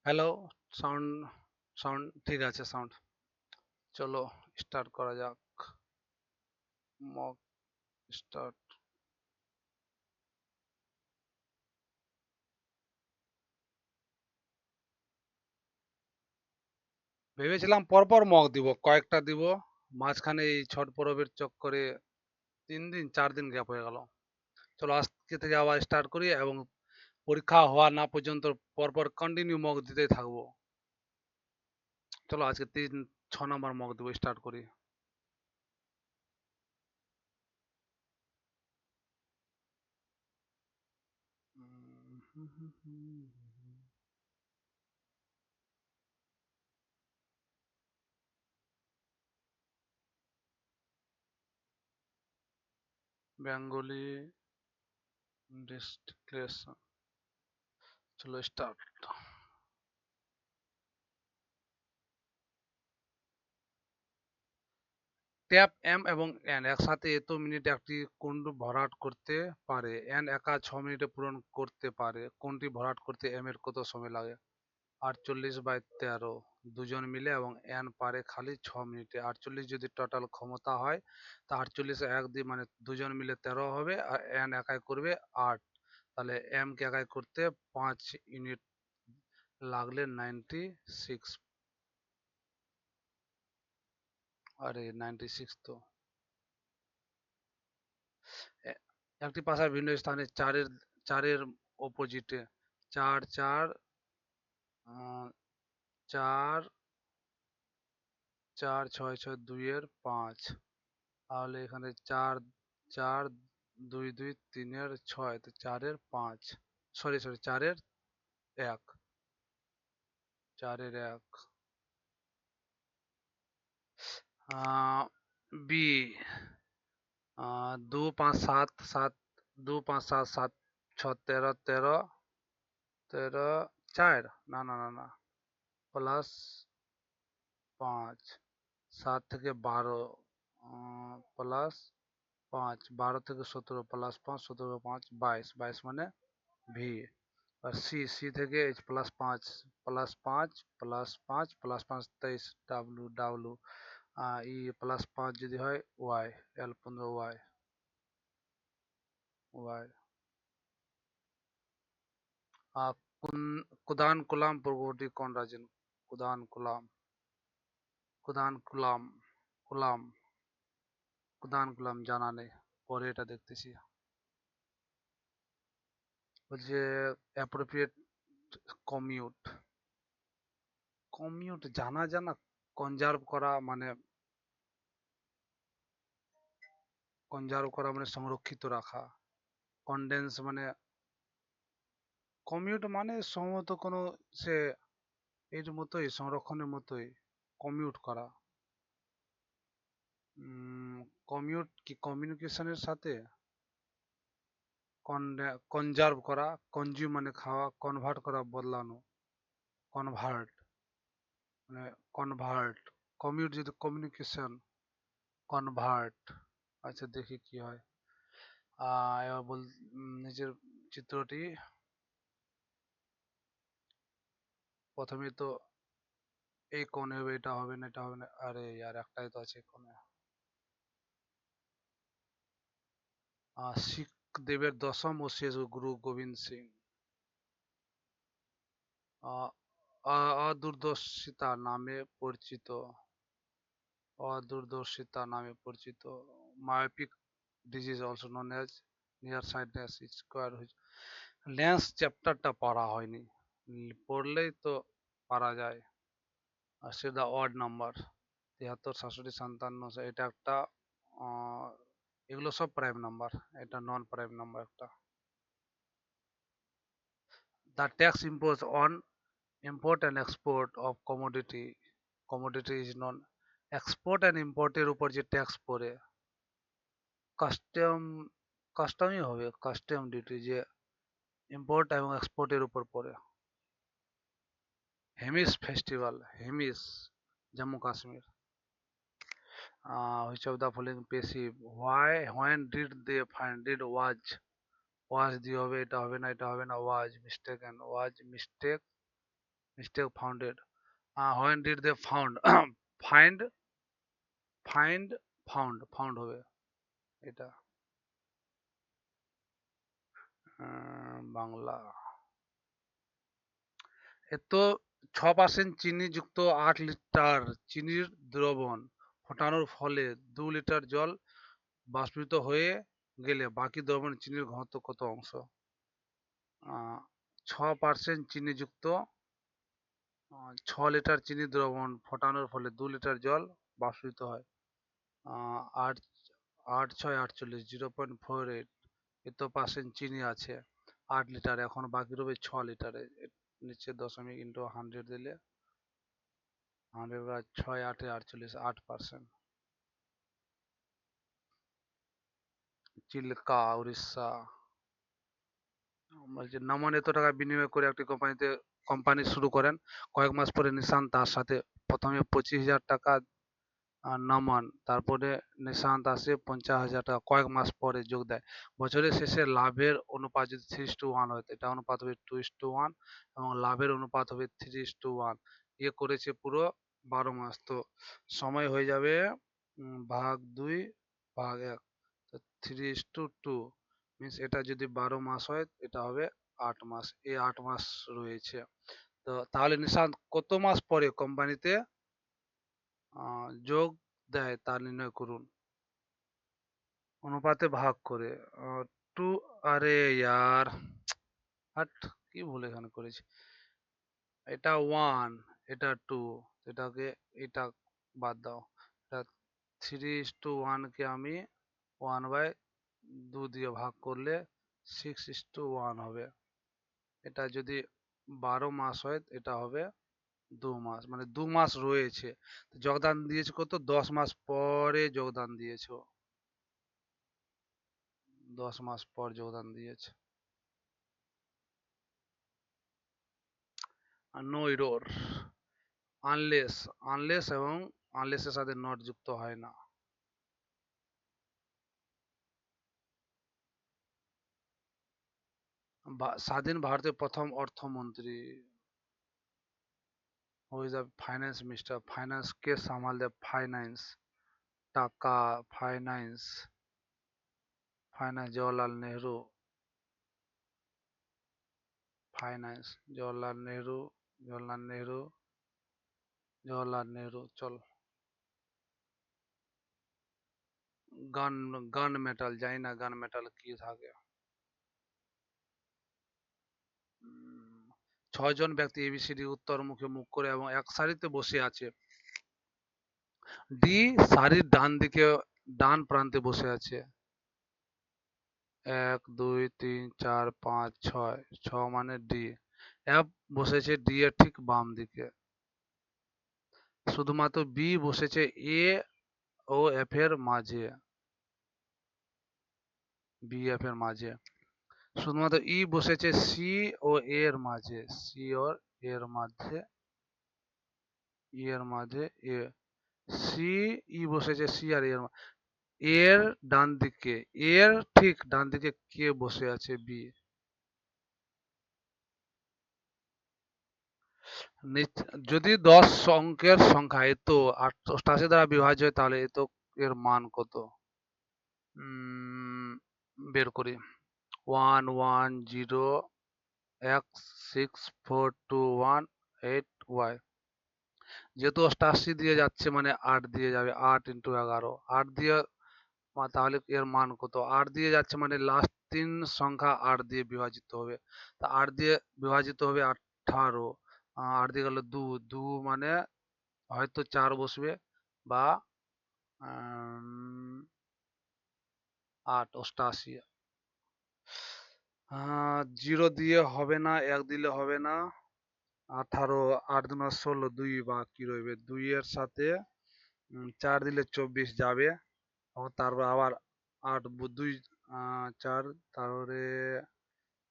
Hello, sound sound ঠিক আছে sound. চলো স্টার্ট করা যাক। Mock start. ভেবেছিলাম পরপর মক দিব, কয়েকটা দিব, মাঝখানে এই ছট পরবের চক্করে 3 দিন 4 দিন গ্যাপ হয়ে গেল। চলো আজকে থেকে আবার স্টার্ট করি এবং পরীক্ষা হওয়া না পর্যন্ত পরপর কন্টিনিউ মক দিতেই থাকবো। চলো আজকে 6 নম্বর মক দিব, স্টার্ট করি। Bengali distillation. চলো স্টার্ট। ট্যাপ এম এবং এন একসাথে এত মিনিট একটি কুণ্ড ভরাট করতে পারে। এন একা 6 মিনিটে পূরণ করতে পারে। কোনটি ভরাট করতে এম এর কত সময় লাগে? 48/13। দুজন মিলে এবং এন পারে খালি 6 মিনিটে। 48 যদি টোটাল ক্ষমতা হয় তা 48 এক দিয়ে মানে দুজন মিলে 13 হবে, আর এন একাই করবে 8। তাহলে এম কে একাই করতে 5 ইউনিট লাগলে 96। আরে 96 তো এ- একটি পাশার ভিন্ন স্থানে চারের চারের অপোজিটে। চার চার আহ, চার চার ছয় ছয় দুইয়ের 5। তাহলে এখানে চার চার দুই দুই তিনের 6, তো 4-এর 5। সরি সরি, 4-এর 1। 4-এর 1। বি। 2 5 7 7। 2 5 7 7 6 13 13 13 4। না না না না, প্লাস 5। 7 থেকে 12 প্লাস 5। 12 থেকে 17 প্লাস 5। 17 × 5 22। 22 মানে ভি। আর সি, সি থেকে এইচ +5 +5 +5 +5 23 ডাব্লু ডাব্লু। ই +5 যদি হয় ওয়াই, এল 15 ওয়াই। ওয়াই। কোন কুদানকুলাম পূর্ববর্তী কোন রাজ্য? কুদানকুলাম কুদানকুলাম কুলাম কুদানকুলাম জানা নেই, পরে এটা দেখতেছি। বলছে অ্যাপ্রোপ্রিয়েট কমিউট। কমিউট জানা জানা। কনজার্ভ করা মানে, সংরক্ষিত রাখা। কনডেন্স মানে, কমিউট মানে সম্ভবত কোনো সে এর মতোই, সংরক্ষণের মতোই কমিউট করা। কমিউট কি কমিউনিকেশনের সাথে? কনজার্ভ করা। কনজিউম মানে খাওয়া, কনভার্ট করা বদলানো। কনভার্ট মানে কনভার্ট। কমিউট যদি কমিউনিকেশন, কনভার্ট। আচ্ছা দেখি কি হয়। এবার নিজের চিত্রটি প্রথমে তো এই কোণে হবে, এটা হবে না, এটা হবে না, আরে ইয়ার একটাই তো আছে কোণে। শিখ দেবের দশম ও শেষ গুরু গোবিন্দ সিং। আহ, অদূরদর্শিতা নামে পরিচিত। অদূরদর্শিতা নামে পরিচিত। Myopic disease also known as near সাইডনেস square. Lance চ্যাপ্টারটা পড়া হয়নি, পড়লেই তো পারা যায়। আর সে দা অড নাম্বার। 73 67 57, এটা একটা আহ, এগুলো সব প্রাইম নাম্বার, এটা নন প্রাইম নাম্বার একটা। The tax impose on import and export of commodity is known। Export and ইম্পোর্টের উপর যে ট্যাক্স পড়ে, কাস্টম কাস্টমই হবে, কাস্টম ডিউটি যে ইম্পোর্ট এবং এক্সপোর্টের উপর পড়ে। Hemis festival, Hemis Jammu Kashmir. which of the following passive? why when did they find? did was দিয়ে হবে, এটা হবে না, এটা হবে না। Was mistaken, was mistake Mistake founded. When did they found? Find, find, found হবে এটা। বাংলা। এত 6% চিনিযুক্ত 8 লিটার চিনির দ্রবণ ফোটানোর ফলে 2 লিটার জল বাষ্পীভূত হয়ে গেলে বাকি দ্রবণ চিনির ঘনত্ব কত অংশ? 6% চিনিযুক্ত 6 লিটার চিনির দ্রবণ ফোটানোর ফলে 2 লিটার জল বাষ্পীভূত হয়। আট, 8 6 48, 0.48। এত পার্সেন্ট চিনি আছে 8 লিটার, এখন বাকি রবে 6 লিটারে। নিচে দশমিক ইন্টু 100 দিলে 100 6 8 48, 8%। চিল্কা, উড়িষ্যা। বলছে নমন এত টাকা বিনিয়োগ করে একটি কোম্পানি শুরু করেন। কয়েক মাস পরে নিশান তার সাথে প্রথমে 25,000 টাকা নমন, তারপরে নিশান্ত আসে 50,000 টাকা কয়েক মাস পরে যোগ দেয়। বছরের শেষে লাভের অনুপাত যদি 3:1 হয়, এটা অনুপাত হবে 2:1 এবং লাভের অনুপাত হবে 3:1। এ করেছে পুরো 12 মাস। তো সময় হয়ে যাবে ভাগ 2 ভাগ 1, তো 3:2 মিনস এটা যদি 12 মাস হয় এটা হবে 8 মাস। এই 8 মাস রয়েছে। তো তাহলে নিশান্ত কত মাস পরে কোম্পানিতে যোগ দেয় তা নির্ণয় করুন অনুপাতে ভাগ করে। টু, আরে ইয়ার, হাট, কি ভুল এখানে করেছি। এটা 1, এটা 2, এটাকে এটা বাদ দাও। এটা 3:1 কে আমি 1/2 দিয়ে ভাগ করলে 6:1 হবে। এটা যদি 12 মাস হয় এটা হবে 2 মাস, মানে 2 মাস রয়েছে। যোগদান দিয়েছে কত? 10 মাস পরে যোগদান দিয়েছে। 10 মাস পর যোগদান দিয়েছে। নো এরর, আনলেস, আনলেস এবং আনলেসের সাথে নট যুক্ত হয় না। স্বাধীন ভারতের প্রথম অর্থমন্ত্রী, who is the finance minister? Finance কে সামাল দেয়? ফাইন্যান্স, টাকা, finance, finance Jawaharlal Nehru. Finance Jawaharlal Nehru, Jawaharlal Nehru, Jawaharlal Nehru. চল, গান, গান মেটাল, জানি না গান মেটাল কি থাকে। 6 জন ব্যক্তি এবিসিডি উত্তর মুখে মুখ করে এবং এক সারিতে বসে আছে। ডি সারির ডান দিকে, ডান প্রান্তে বসে আছে। 1 2 3 4 5 6, 6 মানে ডি। এফ বসেছে ডি এর ঠিক বাম দিকে। শুধুমাত্র বি বসেছে এ ও এফ এর মাঝে। বি এফ এর মাঝে। শুধুমাত্র ই বসেছে সি ও এর মাঝে। সি ও এর মাঝে, ই এর মাঝে এ। সি, ই বসেছে সি আর এর এর ডান দিকে, এর ঠিক ডান দিকে কে বসে আছে? বি। যদি 10 অঙ্কের সংখ্যা এত 88 দ্বারা বিভাজ্য হয় তাহলে এত এর মান কত? বের করি। 110x6421 যেহেতু 88 দিয়ে যাচ্ছে মানে 8 দিয়ে যাবে, 8 × 11, 8 দিয়ে, তাহলে এর মান কত? 8 দিয়ে যাচ্ছে মানে লাস্ট 3 সংখ্যা 8 দিয়ে বিভাজিত হবে। তা 8 দিয়ে বিভাজিত হবে 18, 8 দিয়ে গেল 2, 2 মানে হয়তো 4 বসবে বা 8, 88। 0 দিয়ে হবে না, 1 দিলে হবে না। 18, 8 2 16, 2 বাকি রইবে। 2 এর সাথে 4 দিলে 24 যাবে। তারপর আবার 8 2 4, তারপরে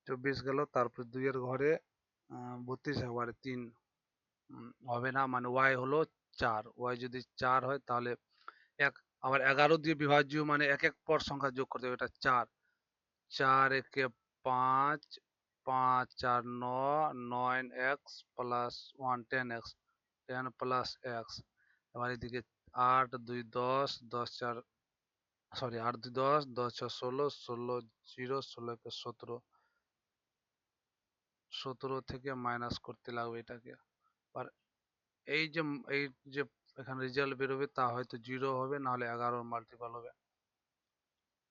24 গেল, তারপর 2 এর ঘরে 32 একবারে 3 হবে না, মানে ওয়াই হলো 4। ওয়াই যদি 4 হয় তাহলে এক, আবার 11 দিয়ে বিভাজ্য মানে এক এক পর সংখ্যা যোগ করতে হবে। এটা 4, 4 একে 5, 5 4 9 9x plus 1 10x 10 plus x। এবার এদিকে 8 2 10 10 4 সরি 8 2 10 10 6 16 16 0 16 কে 17 17 থেকে মাইনাস করতে লাগবে এটাকে। আর এই যে এই যে এখানে রেজাল্ট বেরোবে তা হয়তো 0 হবে, না হলে 11 মাল্টিপল হবে।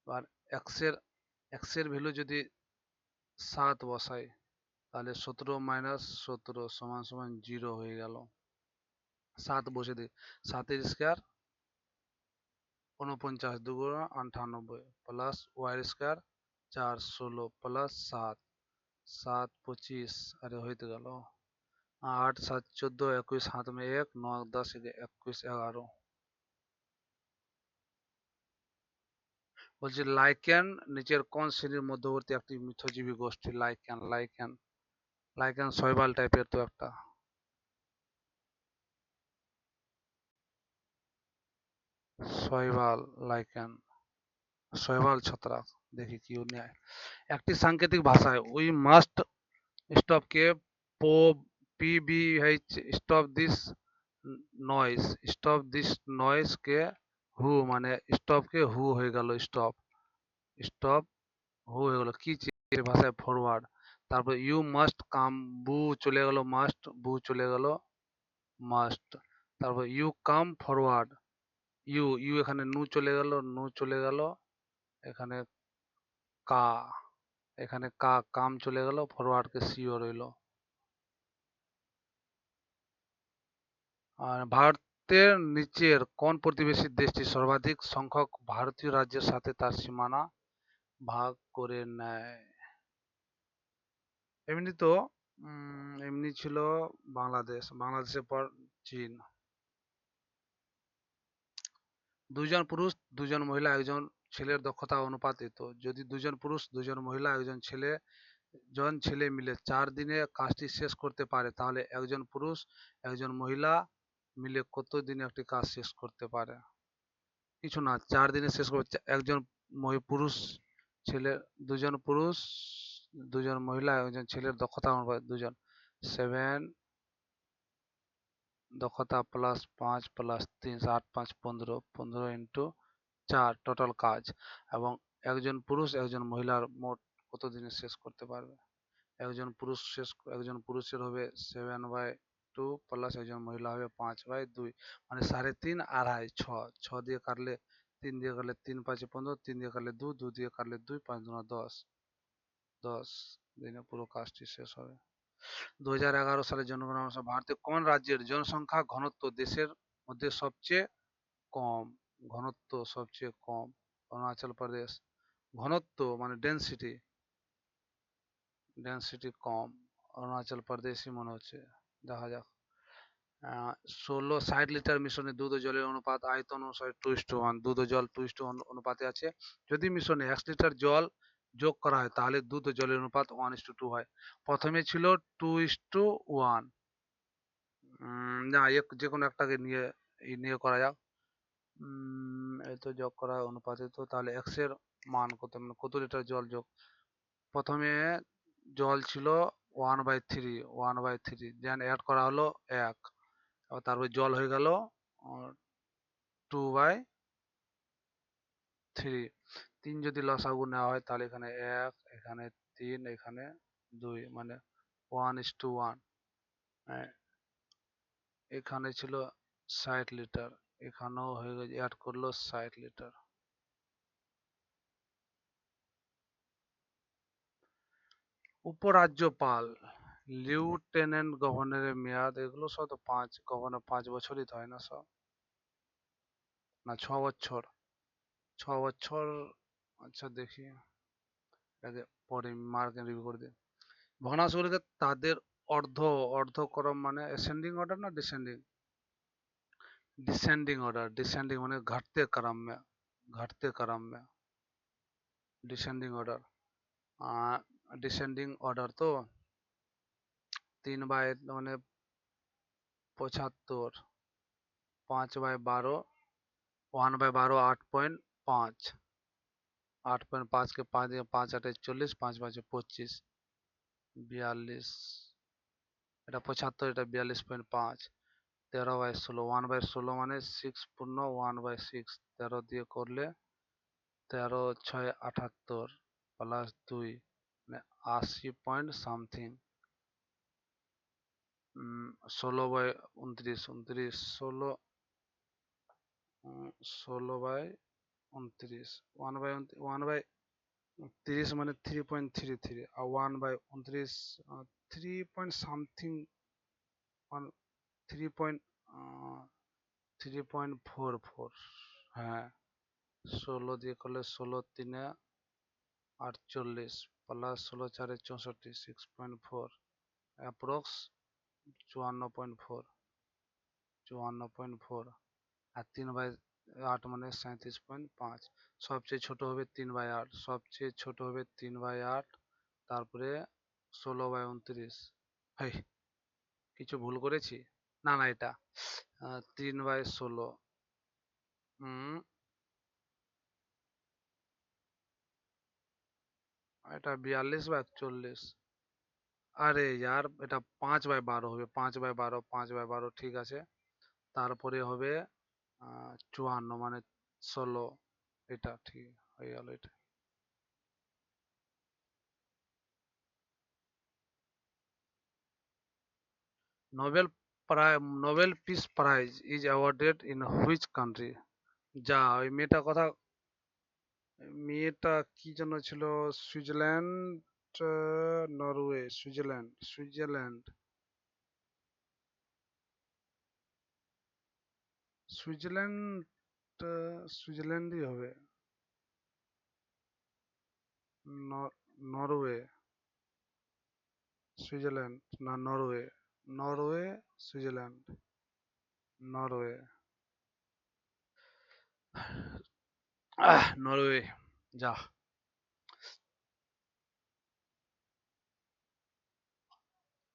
আর x এর ভ্যালু যদি 7 বসাই, তাহলে 17 মাইনাস 17 সমান সমান 0 হয়ে গেল। 7 বসে দিই, 7 স্কোয়ার 49 দুগুণ 98 প্লাস ওয়াই স্কোয়ার 4 16 প্লাস 7 7 25 আরে হইতে গেল 8 7 14 21 হাত মে 1 9 10 21 11। বলছি লাইকেন নিচের কোন শ্রেণীর মধ্যবর্তী একটি মিথজীবী গোষ্ঠী? লাইকেন লাইকেন লাইকেন শৈবাল টাইপের তো একটা। শৈবাল লাইকেন শৈবাল ছত্রাক। দেখি কি ন্যায়। একটি সাংকেতিক ভাষায় উই মাস্ট স্টপ কে PBH stop this noise. Stop this noise কে হু, মানে স্টপ কে হু হয়ে গেল স্টপ। স্টপ হু হয়ে গেল কি ভাষায় ফরওয়ার্ড। তারপর ইউ মাস্ট কাম বু চলে গেল মাস্ট, বু চলে গেল মাস্ট। তারপর you come forward, you you এখানে নু চলে গেল, নু চলে গেল এখানে কা, এখানে কা কাম চলে গেল, ফরওয়ার্ড কে সিও রইল। আর ভারতের নিচের কোন প্রতিবেশী দেশটি সর্বাধিক সংখ্যক ভারতীয় রাজ্যের সাথে তার সীমানা ভাগ করে নেয়? এমনি তো এমনি ছিল বাংলাদেশ, বাংলাদেশের পর চীন। দুইজন পুরুষ দুজন মহিলা একজন ছেলের দক্ষতা অনুপাতিত। যদি দুজন পুরুষ দুজন মহিলা একজন ছেলে মিলে 4 দিনে কাজটি শেষ করতে পারে, তাহলে একজন পুরুষ একজন মহিলা মিলে কত দিনে একটি কাজ শেষ করতে পারে? কিছু না, 4 দিনে শেষ করবে। একজন পুরুষ ছেলে, দুজন পুরুষ দুজন মহিলা একজন ছেলের দক্ষতা অনুপাত দুজন, 7 দক্ষতা প্লাস 5 প্লাস 3 8 5 15 15 ইন্টু 4 টোটাল কাজ, এবং একজন পুরুষ একজন মহিলার মোট কত দিনে শেষ করতে পারবে? একজন পুরুষের হবে 7/2 প্লাস একজন মহিলা হবে 5/2, মানে 3.5 আড়াই 6 6 দিয়ে কাটলে 3 দিয়ে কাটলে 3 5 15, 3 দিয়ে কাটলে 2 2 দিয়ে কাটলে 2 5 2 10 10 দিনে পুরো কাজটি শেষ হবে। 2011 সালের জনগণনা অনুসারে ভারতের কোন রাজ্যের জনসংখ্যা ঘনত্ব দেশের মধ্যে সবচেয়ে কম? ঘনত্ব সবচেয়ে কম অরুণাচল প্রদেশ। ঘনত্ব মানে ডেনসিটি, ডেনসিটি কম অরুণাচল প্রদেশই মনে হচ্ছে, দেখা যাক। 60 লিটার মিশ্রণে দুধ ও জলের অনুপাত আয়তন অনুসারে 2:1, দুধ ও জল 2:1 অনুপাতে আছে। যদি মিশ্রণে 1 লিটার জল যোগ করা হয়, তাহলে দুধ ও জলের অনুপাত 1:2 হয়। প্রথমে ছিল 2:1। না, যে কোনো একটাকে নিয়ে করা যাক। এই তো যোগ করা অনুপাতিত, তাহলে x এর মান কত, মানে কত লিটার জল যোগ। প্রথমে জল ছিল 1/3, দেন অ্যাড করা হলো 1, তারপর জল হয়ে গেল 2/3। 3 যদি লসাগু নেওয়া হয়, তাহলে এখানে 1 এখানে 3 এখানে 2, মানে 1:1। এখানে ছিল 60 লিটার, এখানেও হয়ে গেছে, অ্যাড করলো 60 লিটার। উপরাজ্যপাল, লেফটেন্যান্ট গভর্নরের মেয়াদ, এগুলো সব তো 5 বছরই তো হয় না সব, না 6 বছর, 6 বছর। আচ্ছা দেখি, এটাকে পরে মার্ক রিভিউ করে দিই। ভগ্নাংশগুলিকে তাদের অর্ধক্রম মানে অ্যাসেন্ডিং অর্ডার না ডিসেন্ডিং? डिसेंडिंग ऑर्डर, डिसेंडिंग মানে घटते क्रम में डिसेंडिंग ऑर्डर। डिसेंडिंग ऑर्डर तो 3 बाय মানে 75, 5/12, 1/12 8.5 के 5 5 8 40, 5 5 25, 42, এটা 75, এটা 42.5। 13/16, 1/16 মানে 6 পূর্ণ 1/6, 13 দিয়ে করলে 13 × 6 = 78 প্লাস 2 মানে 80 পয়েন্ট সামথিং। 16/29, 16, 16/29, 1/30 মানে 3.33, আর 1/29 3 পয়েন্ট সামথিং, 3.44। হ্যাঁ, 16 দিয়ে করলে 16×3 = 48 প্লাস 16×4 = 64, 6.4, অ্যাপ্রক্স 54.4, 54.4। আর 3/8 মানে 37.5। সবচেয়ে ছোট হবে 3/8, সবচেয়ে ছোট হবে 3/8, তারপরে 16/29। হেই, কিছু ভুল করেছি? না না, এটা 3/16। হুম, এটা 42/41। আরে ইয়ার, এটা 5/12 হবে, 5/12, 5/12, ঠিক আছে। তারপরে হবে 54 মানে 16, এটা ঠিক হয়ে গেল এটা। Nobel Nobel peace prize is awarded in which country? যা, ওই মেয়েটা কি যেন ছিল? Switzerland, Norway, Switzerland, Switzerland, Switzerland, সুইজারল্যান্ডই হবে। নরওয়ে, সুইজারল্যান্ড, না Norway, Norway, Switzerland, Norway, Norway, যা।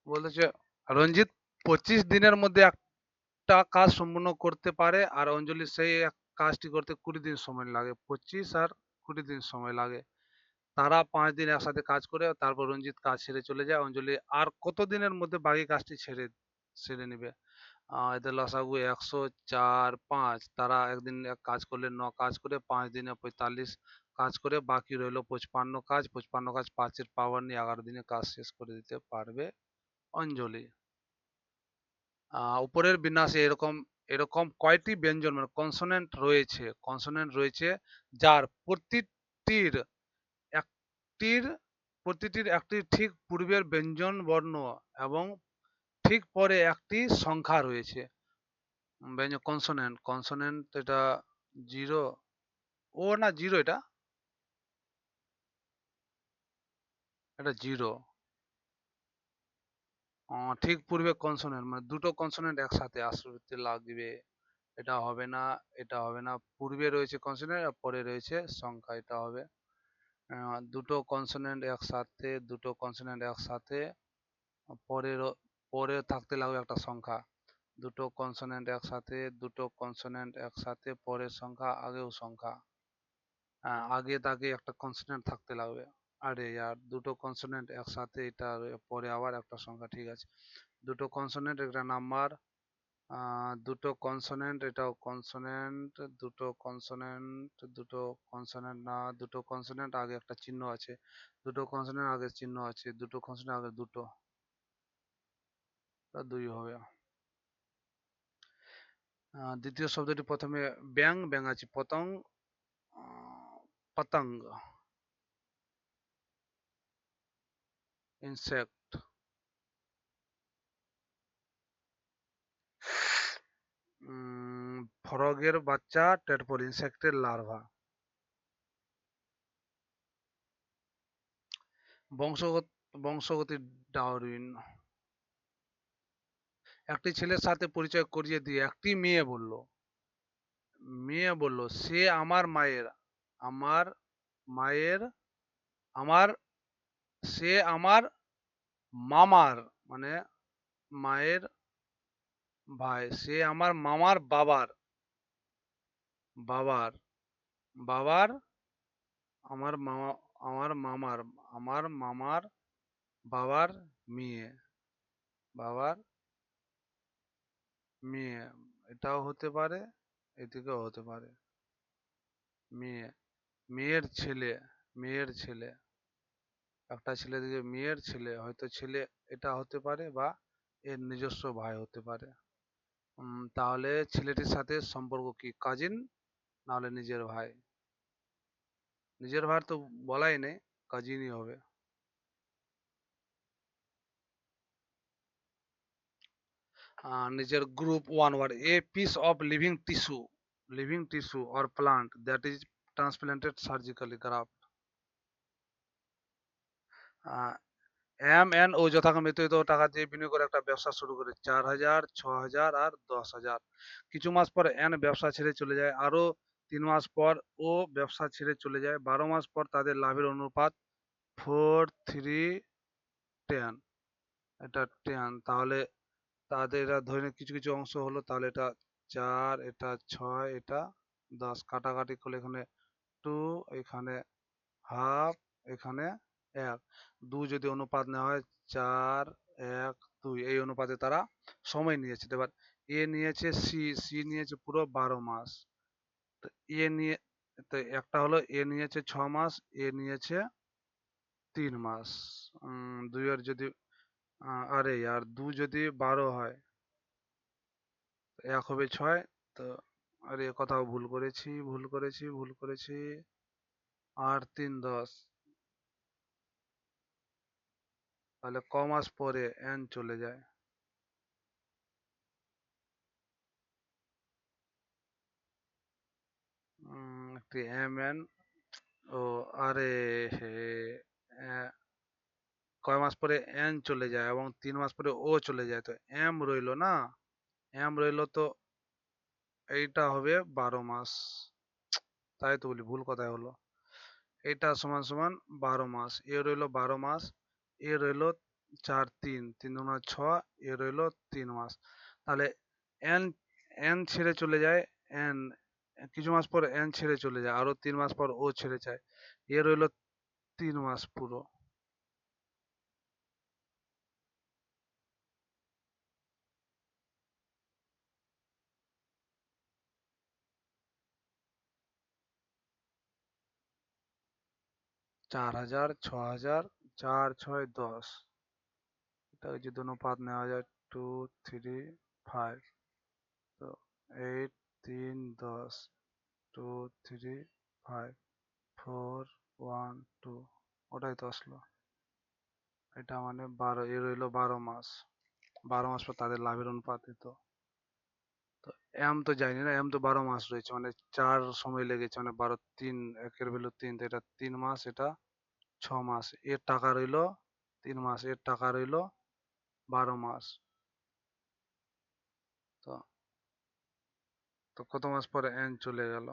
বলেছে রঞ্জিত 25 দিনের মধ্যে একটা কাজ সম্পূর্ণ করতে পারে, আর অঞ্জলি সেই এক কাজটি করতে 20 দিন সময় লাগে। 25 আর 20 দিন সময় লাগে। তারা 5 দিন একসাথে কাজ করে, তারপর রঞ্জিত কাজ ছেড়ে চলে যায়। অঞ্জলি আর কত দিনের মধ্যে বাকি কাজটি সেরে নেবে? এদের লসাগু 104, 5। তারা একদিন এক কাজ করলে 9 কাজ করে, 5 দিনে 45 কাজ করে, বাকি রইলো 55 কাজ। 55 কাজ 5-এর পাওয়ার নিয়ে 11 দিনে কাজ শেষ করে দিতে পারবে অঞ্জলি। উপরের বিন্যাসে এরকম এরকম কয়টি ব্যঞ্জন মানে কনসোনেন্ট রয়েছে যার একটির প্রতিটির ঠিক পূর্বের ব্যঞ্জন বর্ণ এবং ঠিক পরে একটি সংখ্যা রয়েছে। ব্যঞ্জন কনসোনেন্ট, কনসোনেন্ট এটা জিরো, ও না জিরো, এটা এটা জিরো। ঠিক পূর্বে কনসোনেন্ট মানে দুটো কনসোনেন্ট একসাথে আসতে লাগবে, এটা হবে না, এটা হবে না। পূর্বে রয়েছে কনসোনেন্ট আর পরে রয়েছে সংখ্যা, এটা হবে। দুটো কনসোনেন্ট একসাথে, পরে পরে থাকতে লাগবে একটা সংখ্যা। দুটো কনসোনেন্ট একসাথে পরের সংখ্যা আগেও সংখ্যা। আগে দাগে একটা কনসোনেন্ট থাকতে লাগবে। আরে ইয়ার, দুটো কনসোনেন্ট একসাথে, এটা পরে আবার একটা সংখ্যা, ঠিক আছে। দুটো কনসোনেন্ট একটা নাম্বার, দুটো কনসোনেন্ট এটাও কনসোনেন্ট, দুটো কনসোনেন্ট না, দুটো কনসোনেন্ট আগে একটা চিহ্ন আছে, দুটো কনসোনেন্ট আগে চিহ্ন আছে, দুটো কনসোনেন্ট আগে দুটো, দুই হবে। দ্বিতীয় শব্দটি প্রথমে ব্যাং, ব্যাং আছে, পতং, পতঙ্গ, ইনসেক্ট, ফ্রগের বাচ্চা, টেডপল, ইনসেক্টের লার্ভা। বংশগত বংশগতি ডারউইন। একটি ছেলের সাথে পরিচয় করিয়ে দিয়ে একটি মেয়ে বলল সে আমার মায়ের আমার সে আমার মামার মানে মায়ের ভাই, সে আমার মামার বাবার বাবার বাবার আমার মামা আমার মামার বাবার মেয়ে, বাবার মেয়ে, এটাও হতে পারে, এদিকেও হতে পারে। মেয়ে, মেয়ের ছেলে, মেয়ের ছেলে, একটা ছেলে দিকে মেয়ের ছেলে, হয়তো ছেলে এটা হতে পারে, বা এর নিজস্ব ভাই হতে পারে। তাহলে ছেলেটির সাথে সম্পর্ক কি, কাজিন নাহলে নিজের ভাই? নিজের ভাই তো বলাই নেই, কাজিনই হবে। নিজের group, one word, a piece of living tissue or plant that is transplanted surgically graft. M N O যথাক্রমে মৃত্যুহিত টাকা দিয়ে বিনিয়োগ করে একটা ব্যবসা শুরু করে, 4,000, 6,000 আর 10,000। কিছু মাস পর এন ব্যবসা ছেড়ে চলে যায়, আরো 3 মাস পর ও ব্যবসা ছেড়ে চলে যায়, 12 মাস পর তাদের লাভের অনুপাত 4:3:10, এটা 10, তাহলে তাদের এটা ধরে নে কিছু কিছু অংশ হলো, তাহলে এটা 4, এটা 6, এটা 10, কাটাকাটি করলে এখানে 2, এখানে হাফ, এখানে 1, 2 যদি অনুপাত নেওয়া হয়, 4:1:2, এই অনুপাতে তারা সময় নিয়েছে। এবার এ নিয়েছে, সি, সি নিয়েছে পুরো 12 মাস। তো এ নিয়ে, তো একটা হলো এ নিয়েছে 6 মাস, এ নিয়েছে 3 মাস। 2 এর যদি আরে আর 2 যদি 12 হয়, 1 হবে 6, তো আরে কোথাও ভুল করেছি, ভুল করেছি। আর 3 10, তাহলে ক মাস পরে এন চলে যায়? একটি এম এন ও, আরে হে, আহ, কয় মাস পরে এন চলে যায় এবং 3 মাস পরে ও চলে যায়, তো এম রইলো না, এম রইলো, তো এইটা হবে 12 মাস। তাই তো বলি, ভুল কথাই হলো। এটা সমান সমান 12 মাস, এ রইলো 12 মাস, এ রইলো 4, 3, 3 দুগুণা 6, এ রইলো 3 মাস। তাহলে এন, এন ছেড়ে চলে যায়, এন কিছু মাস পর এন ছেড়ে চলে যায়, আরো 3 মাস পর ও ছেড়ে যায়, এ রইলো 3 মাস পুরো। 4,000, 6,000, 4, 6, 10, এটা যদি অনুপাত নেওয়া যায়, 2, 3, 5, তো 8, 3, 10, 2, 3, 5, 4, 1, 2, ওটাই তো আসলো। এটা মানে 12, এ রইলো 12 মাস, 12 মাস পর তাদের লাভের অনুপাত দিত। তো এম তো যায়নি না, এম তো 12 মাস রয়েছে, মানে 4 সময় লেগেছে, মানে 12, 3, একের ভ্যালু 3, তো এটা 3 মাস, এটা 6 মাস, এর টাকা রইলো 3 মাস, এর টাকা রইলো 12 মাস। তো তো কত মাস পরে এন চলে গেল?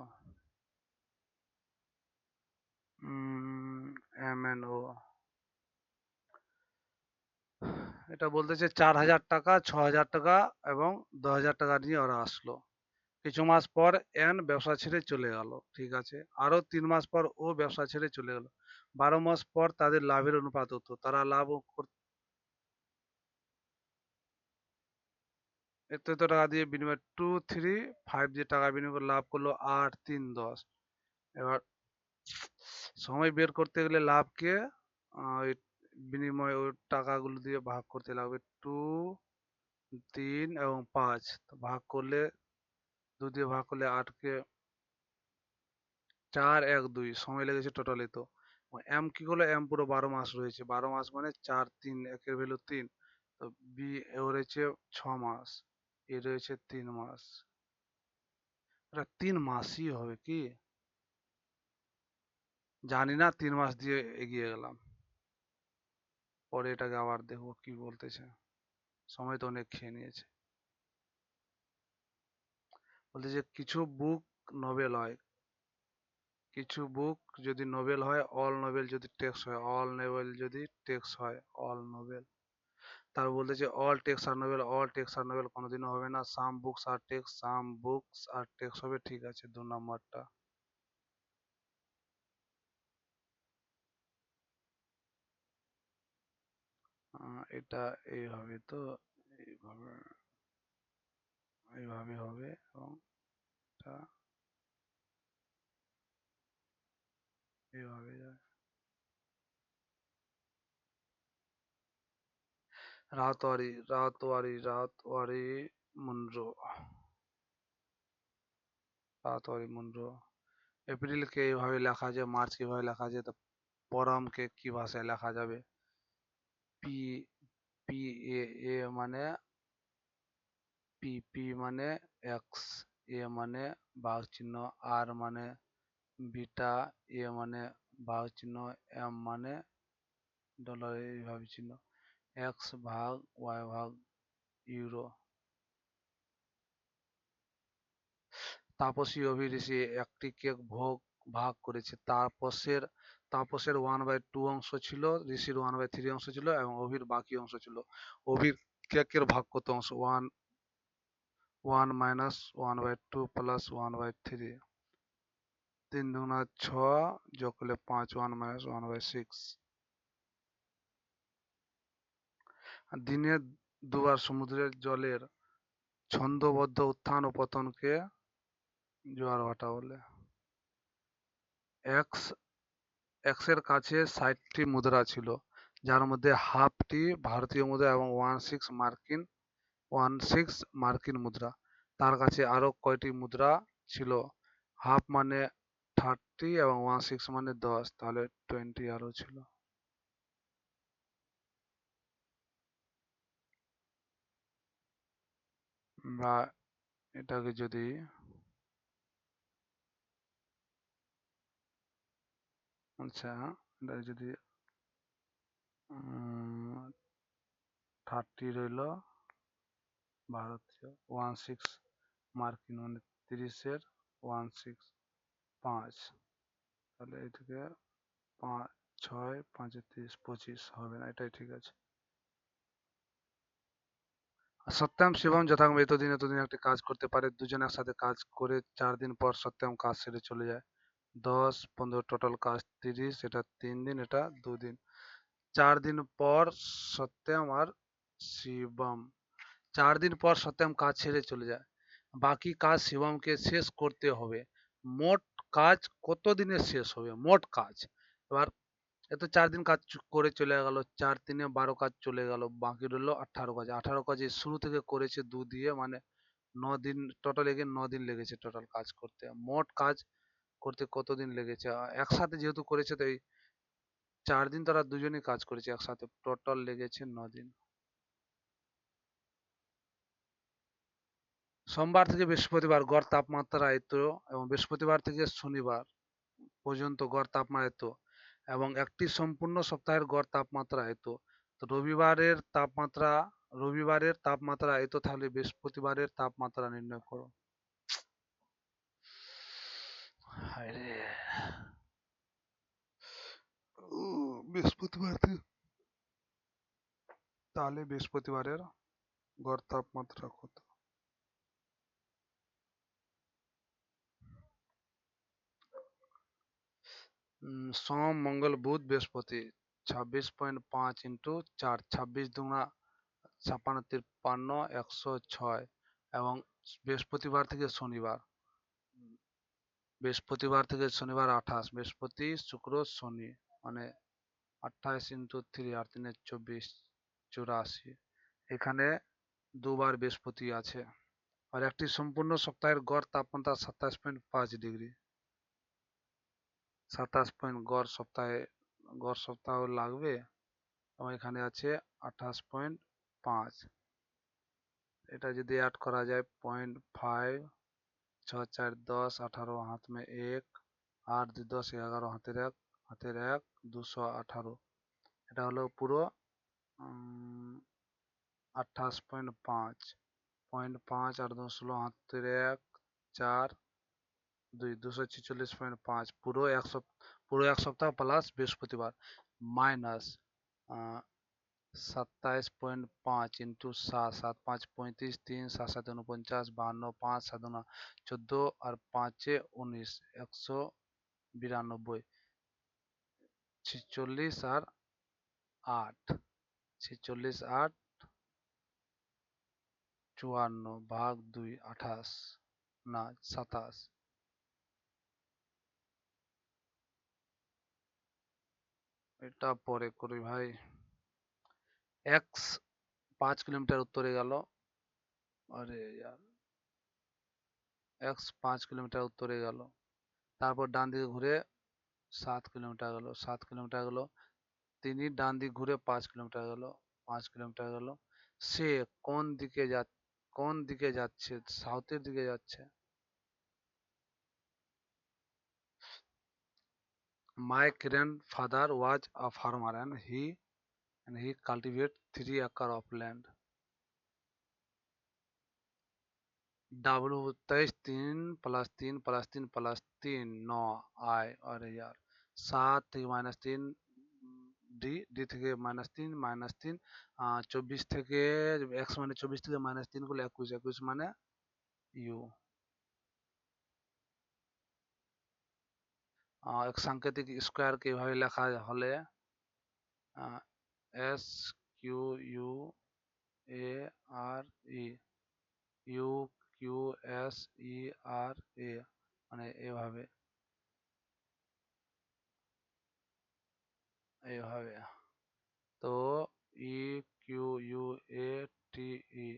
এম এন ও, এটা বলতেছে 4,000 টাকা, 6,000 টাকা এবং 10,000 টাকা নিয়ে ওরা আসলো। কিছু মাস পর এন ব্যবসা ছেড়ে চলে গেল, ঠিক আছে, আরো 3 মাস পর ও ব্যবসা ছেড়ে চলে গেল, 12 মাস পর তাদের লাভের অনুপাত হতো, তারা লাভ এত এত টাকা দিয়ে বিনিময় 2, 3, 5 দিয়ে টাকা বিনিময় করে লাভ করলো 8, 3, 10। এবার সময় বের করতে গেলে লাভকে ওই বিনিময় ওই টাকাগুলো দিয়ে ভাগ করতে লাগবে, 2, 3 এবং 5, তো ভাগ করলে, 2 দিয়ে ভাগ করলে 8কে, 4, 1, 2 সময় লেগেছে টোটালি। তো এম কি করলো, এম পুরো 12 মাস রয়েছে, 12 মাস মানে 4, 3, একের ভ্যালু 3, তো বি ও রয়েছে 6 মাস, এ রয়েছে 3 মাস, এটা 3 মাসই হবে কি, জানি না, 3 মাস দিয়ে এগিয়ে গেলাম, পরে এটাকে আবার দেখবো কি বলতেছে, সময় তো অনেক খেয়ে নিয়েছে। বলতেছে কিছু বুক নোবেল হয়, কিছু বুক যদি নোবেল হয়, অল নোবেল যদি টেক্সট হয়, অল নোবেল যদি টেক্সট হয়, অল নোবেল, তারপর বলতেছে অল টেক্সট আর নোবেল, অল টেক্সট আর নোবেল কোনোদিনও হবে না, some books are text, some books are text হবে, ঠিক আছে 2 নম্বরটা। এটা এইভাবে তো এইভাবে এইভাবে হবে এবং এটা এইভাবে যাবে। রাতওয়ারি মুনরো রাতওয়ারি মুনরো। এপ্রিলকে এইভাবে লেখা যায়, মার্চকে এইভাবে লেখা যায়, তো পরমকে কি ভাষায় লেখা যাবে? পি পি এ এ মানে পি পি মানে এক্স, এ মানে বাঘ চিহ্ন, আর মানে বিটা, এ মানে বাঘ চিহ্ন, এম মানে ডলার এইভাবে চিহ্ন, এক্স ভাগ ওয়াই ভাগ ইউরো। তাপসী অভিঋষি একটি কেক ভাগ করেছে। তাপসের 1/2 অংশ ছিল, ঋষির 1/3 অংশ ছিল এবং অভির বাকি অংশ ছিল। অভির কেকের ভাগ কত অংশ? One one minus 1/2 plus 1/3। 3 দুগুণা 6, যোগ করলে 5, 1 - 1/6। দিনে দুবার সমুদ্রের জলের ছন্দোবদ্ধ উত্থান ও পতনকে জোয়ার ভাটা বলে। এক্স এক্সের কাছে 60টি মুদ্রা ছিল, যার মধ্যে হাফটি ভারতীয় মুদ্রা এবং 16 মার্কিন মুদ্রা। তার কাছে আরো কয়টি মুদ্রা ছিল? হাফ মানে 30 এবং 16 মানে 10, তাহলে 20 আরো ছিল। বা এটাকে যদি আচ্ছা, এটা যদি 30 রইল ভারতীয়, 16 মার্কিন মানে 30-এর 16 5, তাহলে এই থেকে 5 6 5 30 25 হবে না, এটাই ঠিক আছে। সত্যম শিবম যথাক্রমে এতদিন একটি কাজ করতে পারে। দুজন একসাথে কাজ করে 4 দিন পর সত্যম কাজ সেরে চলে যায়। 10 15 টোটাল কাজ 30, এটা 3 দিন, এটা 2 দিন। 4 দিন পর সত্যম আর শিবম 4 দিন পর সত্যম কাজ ছেড়ে চলে যায়। বাকি কাজ শিবমকে শেষ করতে হবে। মোট কাজ কত দিনে শেষ হবে? মোট কাজ। এবার এত 4 দিন কাজ করে চলে গেল, 4 3 12 কাজ চলে গেল, বাকি রইলো 18 কাজ। 18 কাজ শুরু থেকে করেছে 2 দিয়ে, মানে 9 দিন টোটাল, 9 দিন লেগেছে টোটাল কাজ করতে। মোট কাজ করতে কতদিন লেগেছে? একসাথে যেহেতু করেছে, তো এই 4 দিন তারা দুজনেই কাজ করেছে একসাথে, টোটাল লেগেছে 9 দিন। সোমবার থেকে বৃহস্পতিবার গড় তাপমাত্রা এত, এবং বৃহস্পতিবার থেকে শনিবার পর্যন্ত গড় তাপমাত্রা এত, এবং একটি সম্পূর্ণ সপ্তাহের গড় তাপমাত্রা এত। তো রবিবারের তাপমাত্রা এত, তাহলে বৃহস্পতিবারের তাপমাত্রা নির্ণয় করো। হায়রে, বৃহস্পতিবার তাহলে বৃহস্পতিবারের গড় তাপমাত্রা কত? সোম মঙ্গল বুধ বৃহস্পতি 26.5 ইন্টু 4, 26 দুগুণা 56 53 106। এবং বৃহস্পতিবার থেকে শনিবার 28, বৃহস্পতি শুক্র শনি, মানে 28 × 3, 8 × 3 = 24, 84। এখানে দুবার বৃহস্পতি আছে। আর একটি সম্পূর্ণ সপ্তাহের গড় তাপমাত্রা 27.5 ডিগ্রি। গড় সপ্তাহ লাগবে, এবং এখানে আছে 28.5। এটা যদি অ্যাড করা যায় 0.5, 6 4 10, 18 हाथ में 1, 8 2 10 11 হাতের 1 218। এটা হলো পুরো 28.5, 0.5 আর 2 16 হাতের 1 4 2 246.5, পুরো এক সপ্তাহ প্লাস বৃহস্পতিবার মাইনাস 27.5 ইন্টু 7, 7 5 35, 3 7 7 49, 52, 5 7 9 14 আর 5 19, 192, 46 আর 8। 46 8 54 ভাগ 2 28 না 27। এটা পরে করি ভাই। এক্স 5 কিলোমিটার উত্তরে গেল। আরে यार, এক্স 5 কিলোমিটার উত্তরে গেল, তারপর ডান দিকে ঘুরে 7 কিলোমিটার গেল, 7 কিলোমিটার গেল। তিনি ডান দিক ঘুরে 5 কিলোমিটার গেল, 5 কিলোমিটার গেল। সে কোন দিকে যাচ্ছে? সাউথের দিকে যাচ্ছে। My grandfather was a farmer and he cultivated 3 acre of land. W 23 3 + 3 + 3 9 आय। अरे यार, 7 থেকে -3, ডি থেকে -3 24 থেকে এক্স মানে 24 থেকে -3 করলে 21, 21 মানে ইউ। এক সাংকেতিক স্কোয়ারকে এভাবে লেখা হলে S Q U A R E, U Q S E R A, মানে এভাবে এইভাবে। তো E Q U A T E,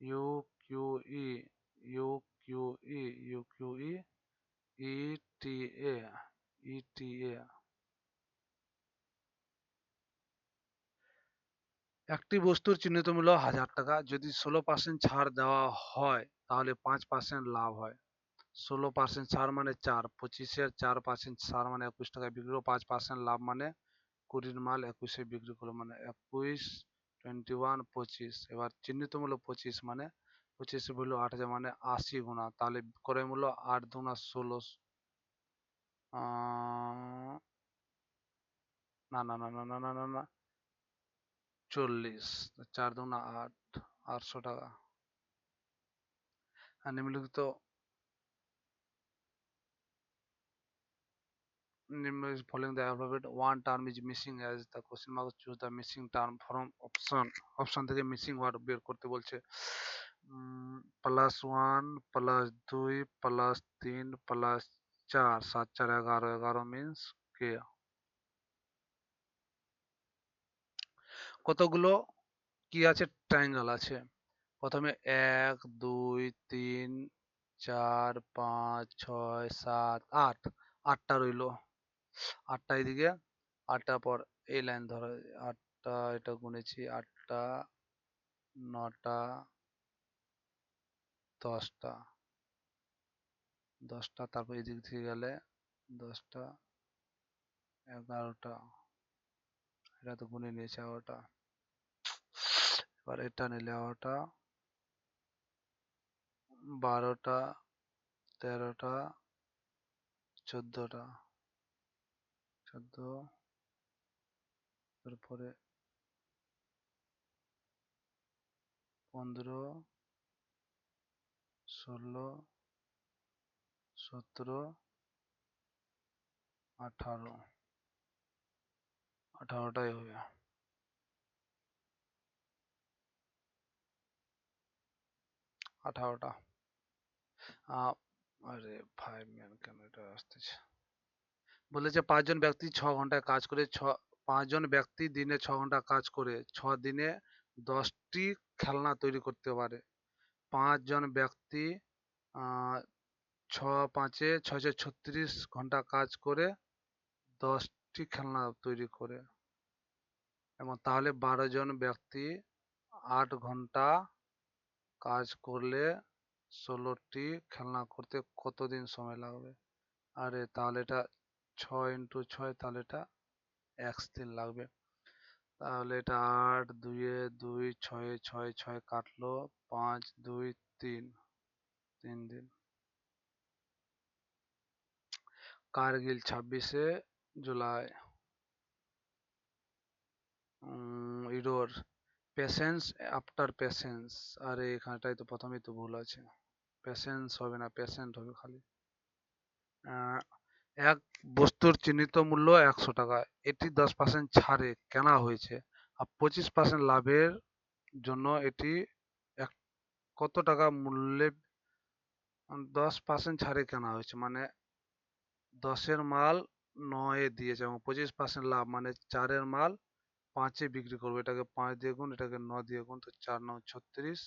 U Q E, U Q E, U Q E, E T A, E T A. একটি বস্তুর চিহ্নিত মূল্য 1000 টাকা, যদি 16% ছাড় দেওয়া হয় তাহলে 5% লাভ হয়। 16% ছাড় মানে 4, 25-এর 4% ছাড় মানে 21 টাকায় বিক্রি করো, 5% লাভ মানে 20-র মাল 21-এ বিক্রি করো, মানে 21, 21, 25। এবার চিহ্নিত মূল্য 25 মানে 25 ভ্যালু 8000 মানে 80 গুণা, তাহলে ক্রয় মূল্য 8 দুনা 16, না না না না না না না না 40, 4 দুনা 8, 800 টাকা। আর নিম্নলিখিত following the alphabet, one term is missing as the question mark, choose the missing term from option থেকে missing word বের করতে বলছে। +1 +2 +3 +4, 7 4 11, 11 মিন্স কে। কতগুলো কি আছে? ট্রায়াঙ্গেল আছে। প্রথমে 1 2 3 4 5 6 7 8, 8টা রইলো। 8টা এদিকে, 8টার পর এই লাইন ধরো, 8টা এটা গুনেছি, 8টা 9টা 10টা, 10টা, তারপর এদিক থেকে গেলে 10টা 11টা, এটা তো গুনে নিয়েছি 11টা। এবার এটা নিলে 11টা 12টা 13টা 14টা, 14, তারপরে 15 16 17 18, 18টাই হবে। 18টা। আরে ভাই ম্যান, কেন এটা আসতেছে? বলেছে 5 জন ব্যক্তি 6 ঘন্টায় কাজ করে, 5 জন ব্যক্তি দিনে 6 ঘন্টা কাজ করে 6 দিনে 10টি খেলনা তৈরি করতে পারে। 5 জন ব্যক্তি আহ 6 5 6 36 ঘন্টা কাজ করে 10টি খেলনা তৈরি করে, এবং তাহলে 12 জন ব্যক্তি 8 ঘন্টা কাজ করলে 16টি খেলনা করতে কতদিন সময় লাগবে? আরে তাহলে এটা 6 × 6, তাহলে এটা দিন লাগবে। তাহলে এটা 8 2 এ 2 6 এ 6 6 কাটলো, 5 2 3, 3 দিন। কার্গিল 26শে জুলাই। ইডোর পেশেন্স আফটার পেশেন্স। আরে এখানটাই তো প্রথমেই তো ভুল আছে, পেশেন্স হবে না, পেশেন্ট হবে খালি। এক বস্তুর চিহ্নিত মূল্য 100 টাকা, এটি 10% ছাড়ে কেনা হয়েছে, আর 25% লাভের জন্য এটি এক- কত টাকা মূল্যে 10% ছাড়ে কেনা হয়েছে, মানে 10-এর মাল 9-এ দিয়েছে এবং 25% লাভ, মানে 4-এর মাল 5-এ বিক্রি করবো। এটাকে 5 দিয়ে গুণ, এটাকে 9 দিয়ে গুণ, তো 4-9 36,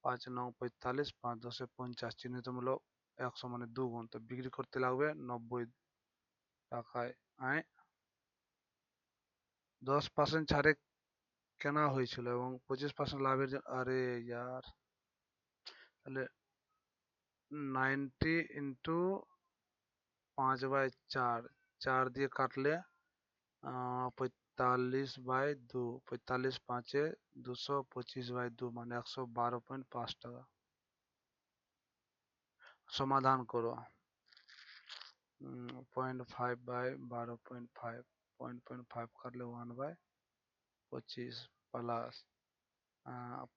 5-9 45, 5-10 50, চিহ্নিত মূল্য 100 মানে 2 গুণ, তো বিক্রি করতে লাগবে 90 টাকায়। আয় 10% ছাড়ে কেনা হয়েছিল এবং 25% লাভের জন্য, আরে ইয়ার, তাহলে 90 ইন্টু 5/4, 4 দিয়ে কাটলে 45/2, 45 5-এ 225/2 মানে 112.5 টাকা। সমাধান করো। 0.5/12.5, 0.5 কাটলে 1/25 প্লাস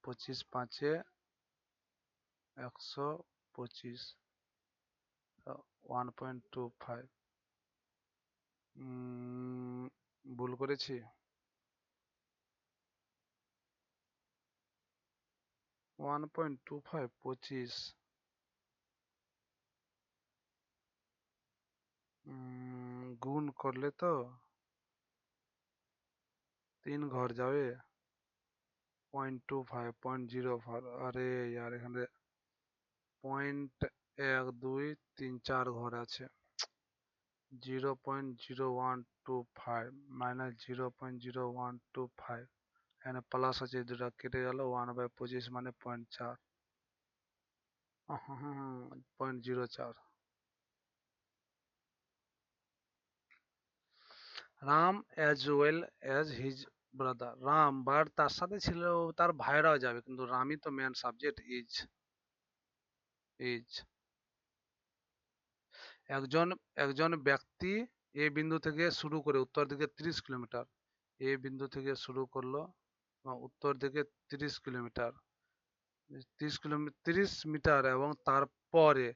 25 5-এ 125, 1.25। ভুল করেছি? 1.25 25, গুণ করলে তো 3 ঘর যাবে। 0.25 0.05, আরে यार এখানে 0.1 2 3 4 ঘর আছে। 0.0125 মাইনাস 0.0125, এখানে প্লাস আছে, দুটা কেটে গেল, 1/25 মানে 0.4, 0.04। Ram as well as his brother, Ram but তার সাথে ছিল তার ভাইরাও যাবে, কিন্তু রামই তো মেন সাবজেক্ট। ইজ একজন একজন ব্যক্তি এ বিন্দু থেকে শুরু করে উত্তর দিকে 30 কিলোমিটার, এ বিন্দু থেকে শুরু করলো এবং উত্তর দিকে 30 কিলোমিটার, 30 কিলোমিটার 30 মিটার, এবং তারপরে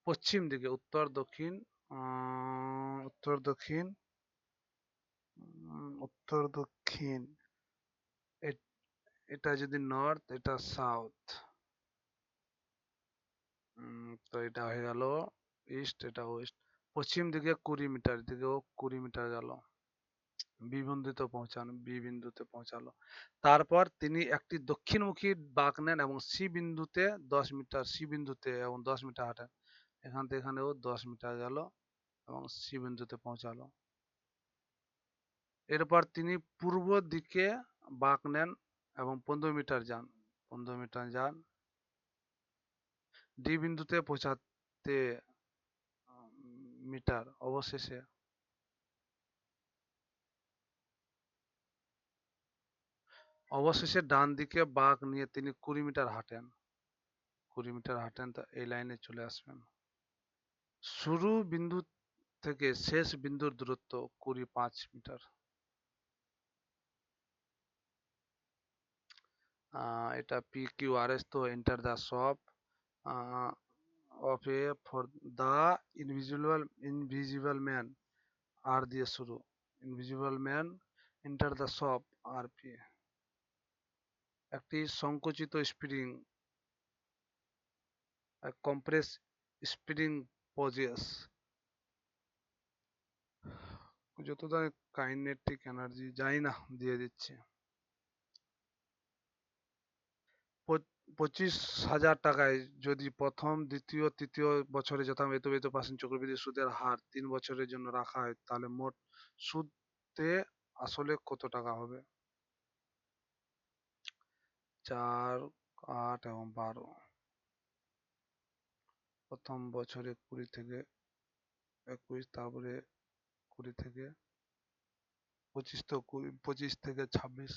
পশ্চিম দিকে উত্তর দক্ষিণ, এটা যদি নর্থ, এটা সাউথ, তো এটা হয়ে গেল ইস্ট, এটা ওয়েস্ট। পশ্চিম দিকে 20 মিটার, দিকেও 20 মিটার গেল। বি বিন্দুতে পৌঁছালো। তারপর তিনি একটি দক্ষিণমুখী বাঁক নেন এবং সি বিন্দুতে 10 মিটার, সি বিন্দুতে এবং 10 মিটার হাঁটেন। এখান থেকে এখানেও 10 মিটার গেল এবং সি বিন্দুতে পৌঁছালো। এরপর তিনি পূর্ব দিকে বাঁক নেন এবং 15 মিটার যান, 15 মিটার যান, ডি বিন্দুতে পৌঁছাতে মিটার। অবশেষে ডান দিকে বাঁক নিয়ে তিনি 20 মিটার হাঁটেন, 20 মিটার হাঁটেন, তো এই লাইনে চলে আসবেন। শুরু বিন্দু থেকে শেষ বিন্দুর দূরত্ব 25 মিটার। এটা পি কিউ আর এস, তো enter the shop of A for the invisible man, R দিয়ে শুরু, invisible man enter the shop, R P. একটি সংকুচিত স্প্রিং, কম্প্রেস স্প্রিং পজেস যত ধরনের কাইনেটিক এনার্জি জানি না, দিয়ে দিচ্ছে 25,000 টাকায় যদি প্রথম দ্বিতীয় তৃতীয় বছরে যথাযথ 8% চক্রবৃদ্ধি সুদের হার 3 বছরের জন্য রাখা হয়, তাহলে মোট সুদে আসলে কত টাকা হবে? 4, 8 এবং 12। প্রথম বছরে 20 থেকে 21, তারপরে 20 থেকে 25, তো 25 থেকে 26,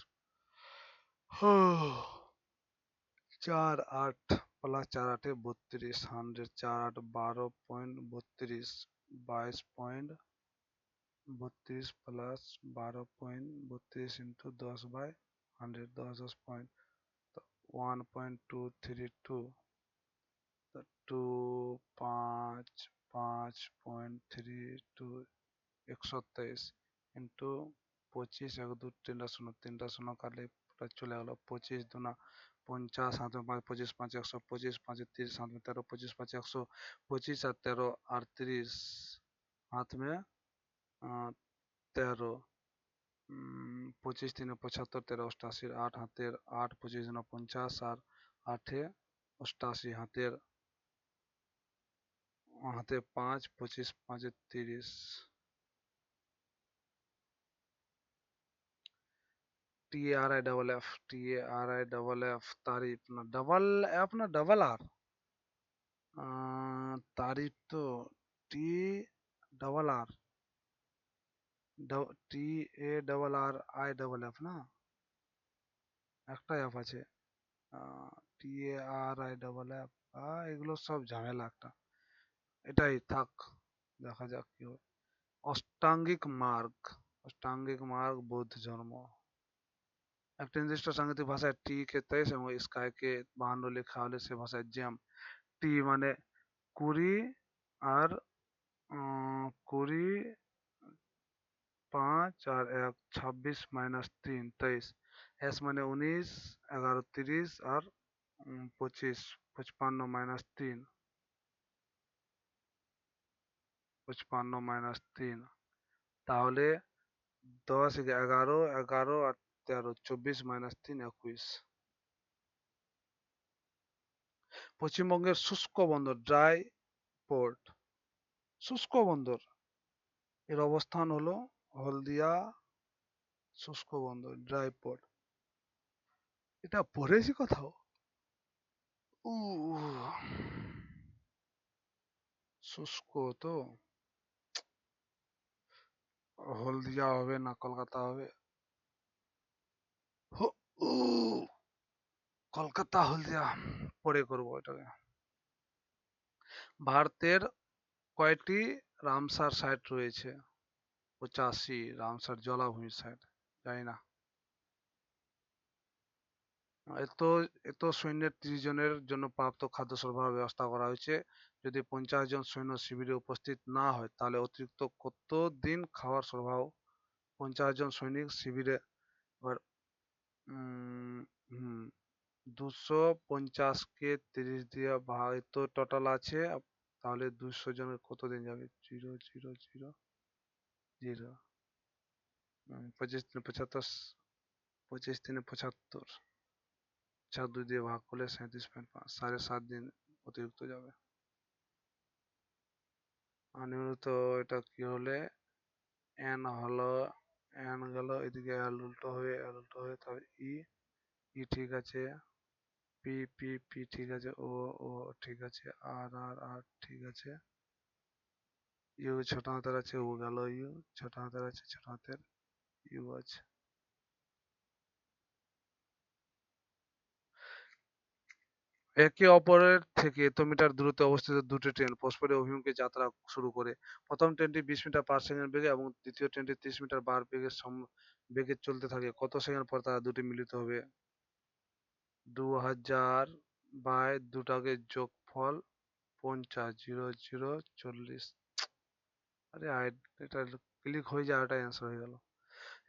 4 8 plus 4 8 32, 100, 4 8 12.32, 22.32 plus 12.32 into 10/100, 10 point, 1.232, 255.32 123 into 25 এক দু তিনটা শূন্য কাটলে পুরো চলে গেল। 25 দুনা 50, 7 5 25 5 100, 25 5 30, 7 13, 25 5 100, 25 আর 13 38, हाथ में 13, 25 3 75, 13 88, 8 হাতের 8, 25 দুনা 50 আর 8 88, হাতে 5, 25 5 30, TARIFF तारीफ ना डबल एफ ना डबल आर, तारीफ तो टी डबल आर, TARRIFF না, একটাই এফ আছে। TARIFF, এগুলো সব ঝামেলা একটা, এটাই থাক, দেখা যাক কি হয়। অষ্টাঙ্গিক মার্গ বৌদ্ধ ধর্ম। একটা নির্দিষ্ট সাংকেতিক ভাষায় টি কে 23 এবং স্কাই কে 52 লেখা হলে সে ভাষায় জ্যাম। টি মানে 20 আর 20, 5 আর 1 26 মাইনাস 3 23। এস মানে 19, 11 30 আর 25 55 মাইনাস 3 55 মাইনাস 3, তাহলে 10 11 11 আর 13 24 মাইনাস 3 21। পশ্চিমবঙ্গের শুষ্ক বন্দর ড্রাই পোর্ট, শুষ্ক বন্দর, এর অবস্থান হলো হলদিয়া শুষ্ক বন্দর ড্রাই পোর্ট। এটা পড়েছি কোথাও। শুষ্ক তো হলদিয়া হবে না কলকাতা হবে। উ, কলকাতা হলদিয়া পরে করবো এটাকে। ভারতের কয়টি রামসার সাইট রয়েছে? 85 রামসার জলাভূমি সাইট, জানি না। এত এত সৈন্যের 30 জনের জন্য প্রাপ্ত খাদ্য সরবরাহ ব্যবস্থা করা হয়েছে। যদি 50 জন সৈন্য শিবিরে উপস্থিত না হয় তাহলে অতিরিক্ত কত দিন খাবার সরবরাহ? 50 জন সৈনিক শিবিরে, এবার 250 কে 30 দিয়ে ভাগ তো টোটাল আছে, তাহলে 200 জনের কত দিন যাবে? 0 0 0 0, 25 3 75, 25 3 75, 2 দিয়ে ভাগ করলে 37.5, 7.5 দিন অতিরিক্ত যাবে। অনিয়মিত এটা কি হলে এন হলো, এন গেল এদিকে, এল উল্টো হয়ে তবে ই, ই ঠিক আছে, পি পি পি ঠিক আছে, ও ও ঠিক আছে, আর আর আর ঠিক আছে, ইউ ছোট হাতের আছে, ও গেল, ইউ ছোট হাতের আছে, ছোট হাতের ইউ আছে। একে অপরের থেকে এত মিটার দূরত্বে অবস্থিত দুটি ট্রেন পরস্পরের অভিমুখে যাত্রা শুরু করে। প্রথম ট্রেনটি 20 মিটার পার সেকেন্ড বেগে এবং দ্বিতীয় ট্রেনটি 30 মিটার বার বেগে চলতে থাকে। কত সেকেন্ড পর তারা দুটি মিলিত হবে? 2000 বাই দুটাকে যোগফল 50, 0 0 40। আরে এটা ক্লিক হয়ে যায়, ওটা অ্যান্সার হয়ে গেল।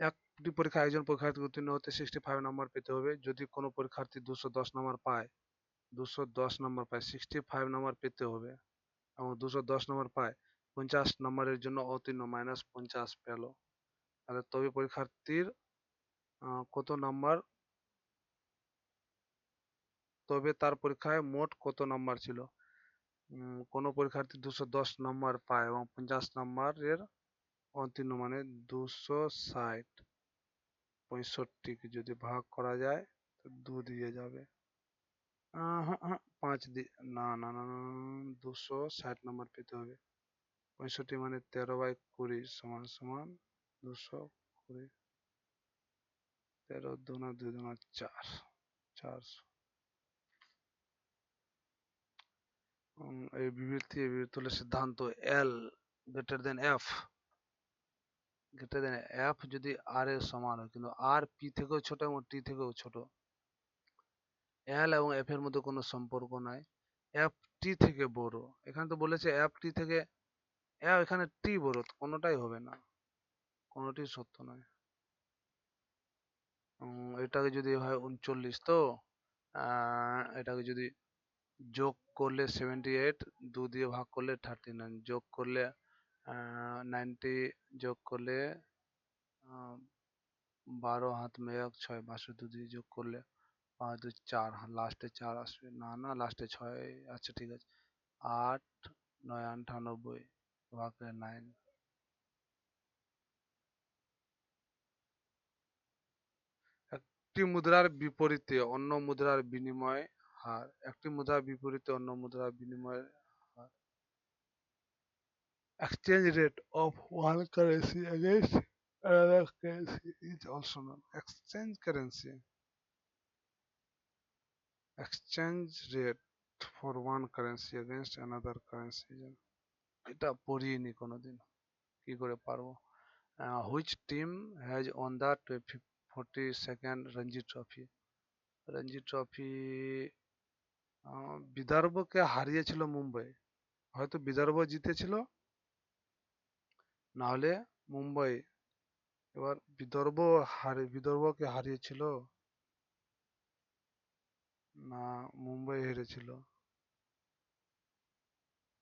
একটি পরীক্ষায় একজন পরীক্ষার্থী উত্তীর্ণ হতে 65 নম্বর পেতে হবে। যদি কোনো পরীক্ষার্থী 210 নম্বর পায়, 65 নম্বর পেতে হবে এবং 210 নম্বর পায়, 50 নম্বরের জন্য অউত্তীর্ণ মাইনাস 50 পেল, তাহলে তবে পরীক্ষার্থীর কত নাম্বার, তবে তার পরীক্ষায় মোট কত নাম্বার ছিল? কোনো পরীক্ষার্থী 210 নাম্বার পায় এবং 50 নাম্বারের অউত্তীর্ণ মানে 260, 65 কে যদি ভাগ করা যায় তো 2 দিয়ে যাবে। 5 দিয়ে, না না না না, 260 নাম্বার পেতে হবে। 65 মানে 13/20 সমান সমান 220, 13 2 2 2 4, 400। এই বিবৃতি হলে সিদ্ধান্ত এল গ্রেটার দেন এফ, এফ যদি আর এর সমান হয়, কিন্তু আর পি থেকেও ছোট এবং টি থেকেও ছোট। এল এবং এফ এর মধ্যে কোনো সম্পর্ক নাই, এফ টি থেকে বড়। এখানে তো বলেছে এফ টি থেকে, এখানে টি বড়, কোনোটাই হবে না, কোনোটি সত্য নয়। এটাকে যদি হয় 39, তো এটাকে যদি যোগ করলে 78, 2 দিয়ে ভাগ করলে 39, যোগ করলে 90, যোগ করলে 12 হাত মে 1 6, 62 দিয়ে যোগ করলে 5 2 4, লাস্টে 4 আসবে, না লাস্টে 6, আচ্ছা ঠিক আছে, 8 9 98 ভাগে 9। একটি মুদ্রার বিপরীতে অন্য মুদ্রার বিনিময় হার, একটি মুদ্রার বিপরীতে অন্য মুদ্রার বিনিময় হার, exchange rate of one currency against another currency is also known exchange currency, exchange rate for one currency against another currency। এটা পড়িনি কোনোদিন, কি করে পারবো? which team has won the 42nd Ranji Trophy? Ranji trophy বিদর্ভকে হারিয়েছিল মুম্বাই, হয়তো বিদর্ভ জিতেছিল, না হলে মুম্বাই। এবার বিদর্ভকে হারিয়েছিল, না মুম্বাই হেরেছিল?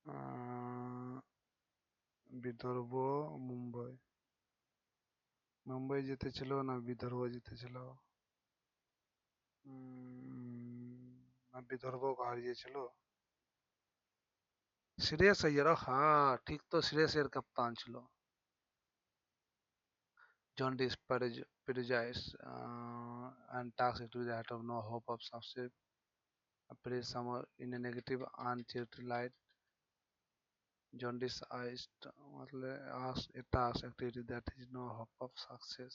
আহ, বিদর্ভ, মুম্বাই, মুম্বাই জিতেছিল না বিদর্ভ জিতেছিল? না বিদর্ভ হারিয়েছিল। শ্রেয়স আইয়ার, হ্যাঁ ঠিক তো, শ্রেয়স আইয়ার কাপ্তান ছিল। jaundice, prejudice, and task activity that have no hope of success appears somewhere in a negative uncertain light। jaundice eyes मतलब a task activity that is no hope of success।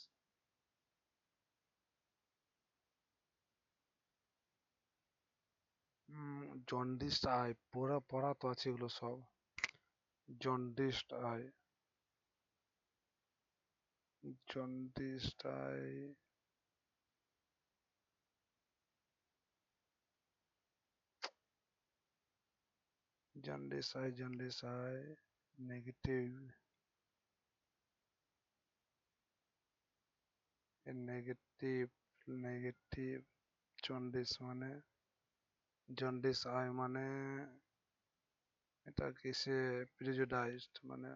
Jaundice I, পড়া পড়া তো আছে এগুলো সব। Jaundice I, jaundice I, jaundice I, negative, negative, negative, jaundice মানে, jaundice I মানে এটা কিসে প্রিজুডাইজড মানে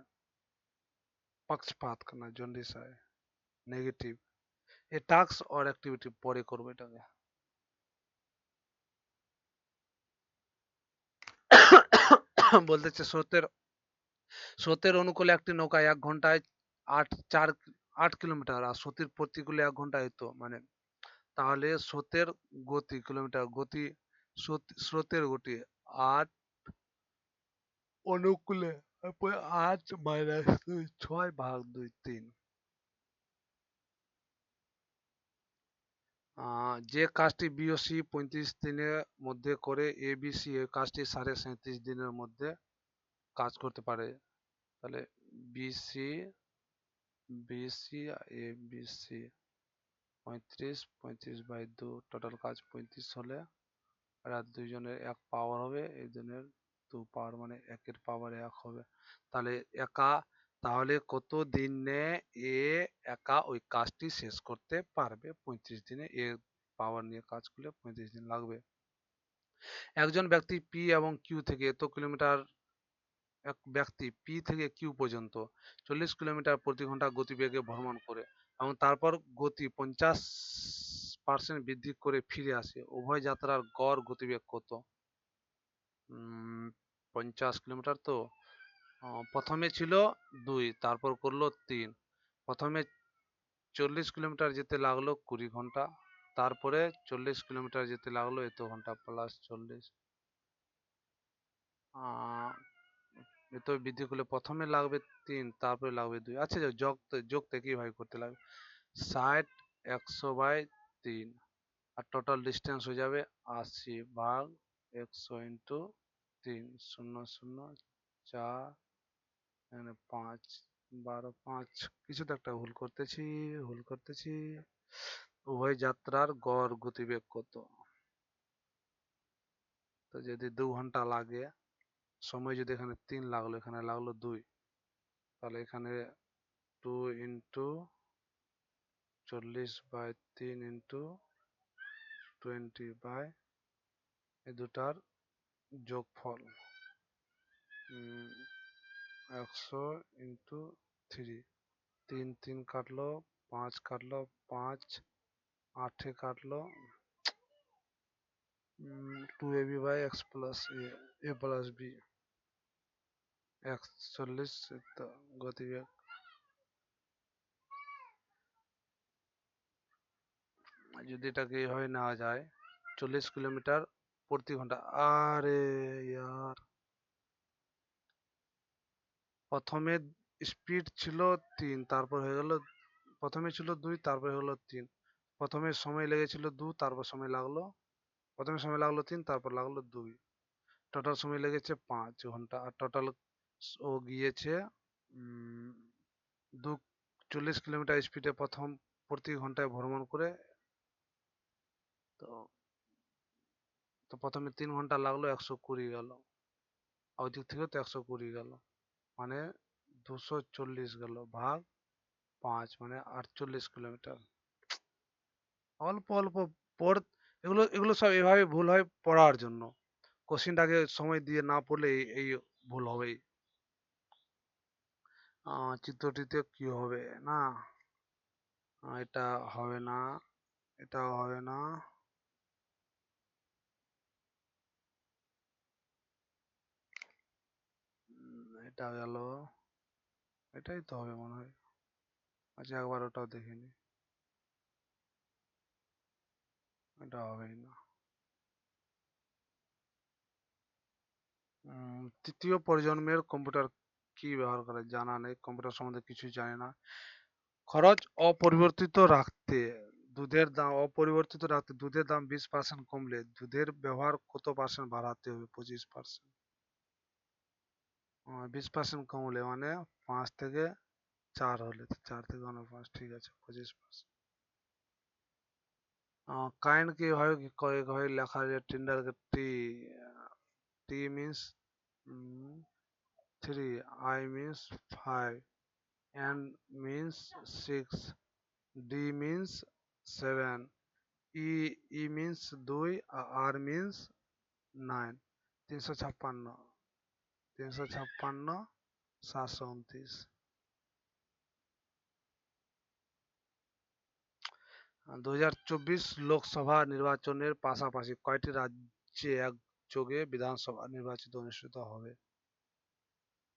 পক্ষপাত करना, jaundice I negative. A task or activity পরে করবো এটাকে। বলতেছে স্রোতের অনুকূলে একটি নৌকা 1 ঘন্টায় 4 8 কিলোমিটার, আর স্রোতের প্রতিকূলে 1 ঘন্টায়, তো মানে তাহলে স্রোতের গতি কিলোমিটার, গতি স্রোতের গতি 8, অনুকূলে 8 - 2 6/2 3। যে কাজটি বিওসি 35 দিনের মধ্যে করে এবিসি এই কাজটি 37.5 দিনের মধ্যে কাজ করতে পারে, তাহলে বিসি, বিসি, এবিসি 35 35/2, টোটাল কাজ 35 হলে এরা দুইজনের 1 পাওয়ার হবে, এই জনের 2 পাওয়ার, মানে 1 এর পাওয়ার 1 হবে। তাহলে একা, তাহলে কত দিনে এ একা ওই কাজটি শেষ করতে পারবে? 35 দিনে, এর পাওয়ার নিয়ে কাজ করলে 35 দিন লাগবে। একজন ব্যক্তি পি এবং কিউ থেকে এত কিলোমিটার, এক ব্যক্তি পি থেকে কিউ পর্যন্ত 40 কিলোমিটার প্রতি ঘন্টা গতিবেগে ভ্রমণ করে এবং তারপর গতি 50% বৃদ্ধি করে ফিরে আসে, উভয় যাত্রার গড় গতিবেগ কত? 50 কিলোমিটার, তো প্রথমে ছিল 2, তারপর করলো 3, প্রথমে 40 কিলোমিটার যেতে লাগলো 20 ঘন্টা, তারপরে 40 কিলোমিটার যেতে লাগলো এত ঘন্টা প্লাস 40, এত বৃদ্ধি করলে প্রথমে লাগবে 3, তারপরে লাগবে 2, আচ্ছা যোগ থেকে কিভাবে করতে লাগবে? 60 100/3, আর টোটাল ডিস্টেন্স হয়ে যাবে 80/100 × 3, 0 0 4, এখানে 5 12 5, কিছু তো একটা ভুল করতেছি। উভয় যাত্রার গড় গতিবেগ কত? তো যদি 2 ঘন্টা লাগে, সময় যদি এখানে 3 লাগলো, এখানে লাগলো 2, তাহলে এখানে 2 × 40/3 ইন্টু 20 বাই এই দুটার যোগফল 100 ইন্টু 3, 3 কাটলো, 5 কাটলো, 5 8 কাটলো, 2ab/x plus a plus b 41 গতিবেগ। যদি এটাকে এইভাবে নেওয়া যায় 40 কিলোমিটার প্রতি ঘন্টা। আরে ইয়ার, প্রথমে স্পিড ছিল 3, তারপর হয়ে গেল, প্রথমে ছিল 2, তারপর হলো 3। প্রথমে সময় লেগেছিল 2, তারপর সময় লাগলো, প্রথমে সময় লাগলো 3, তারপর লাগলো 2, টোটাল সময় লেগেছে 5 ঘন্টা। আর টোটাল ও গিয়েছে উম, 40 কিলোমিটার স্পিডে প্রথম প্রতি ঘন্টায় ভ্রমণ করে। তো তো প্রথমে 3 ঘন্টা লাগলো, 120 গেল, ওই দিক থেকে তো 120 গেল, মানে 240 গেল ভাগ 5, মানে 48 কিলোমিটার। অল্প অল্প পড়, এগুলো এগুলো সব এভাবে ভুল হয় পড়ার জন্য। কোশ্চিনটাকে সময় দিয়ে না পড়লে এই ভুল হবেই। চিত্রটিতে কি হবে না, এটা হবে না, এটাও হবে না, এটা গেল, এটাই তো হবে মনে হয়। আচ্ছা একবার ওটাও দেখে নি, এটা হবেই না। তৃতীয় প্রজন্মের কম্পিউটার কি ব্যবহার করে জানা নেই, কম্পিউটার সম্বন্ধে কিছুই জানি না। খরচ অপরিবর্তিত রাখতে, দুধের দাম 20% কমলে দুধের ব্যবহার কত পার্সেন্ট বাড়াতে হবে? 25%। 20% কমলে মানে 5 থেকে 4 হলে, 4 থেকে 5, ঠিক আছে 25%। কাইন্ডকে এভাবে কয়েকভাবে লেখা যায়, টিন্ডারকে টি means 3, I means 5, N means 6, D means 7, E means 2, R means 9। 356, 356, 729। 2024 Lok Sabha নির্বাচনের পাশাপাশি কয়টি রাজ্যে একযোগে বিধানসভা নির্বাচিত অনুষ্ঠিত হবে?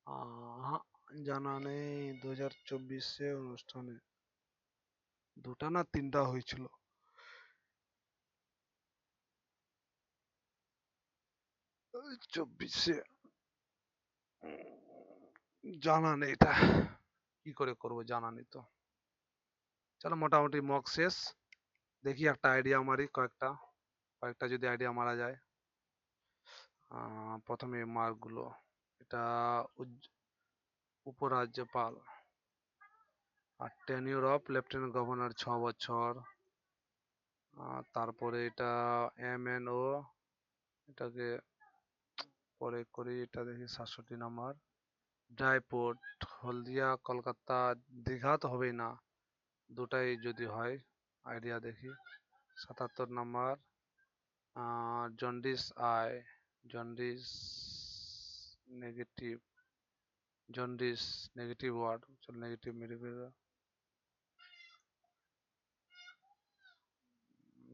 আহ, জানা নেই। 2024 অনুষ্ঠানে 2টা না 3টা হয়েছিল। 24 জানা নেই, এটা কি করে করব, জানা নেই তো। চলো মোটামুটি মক শেষ, দেখি একটা আইডিয়া মারি, কয়েকটা কয়েকটা যদি আইডিয়া মারা যায়। প্রথমে মার্ক গুলো, এটা উপরাজ্যপাল, আর টেনিউর অফ লেফটেন্যান্ট গভর্নর 6 বছর। তারপরে এটা MNO, এটাকে পরে করি, এটা দেখি 67 নম্বর। ড্রাই পোর্ট, হলদিয়া, কলকাতা, দীঘা তো হবেই না, দুটাই যদি হয় আইডিয়া দেখি। 77 নম্বর। Jaundice I, jaundice negative, jaundice negative word, চল নেগেটিভ মেরে ফেলবো।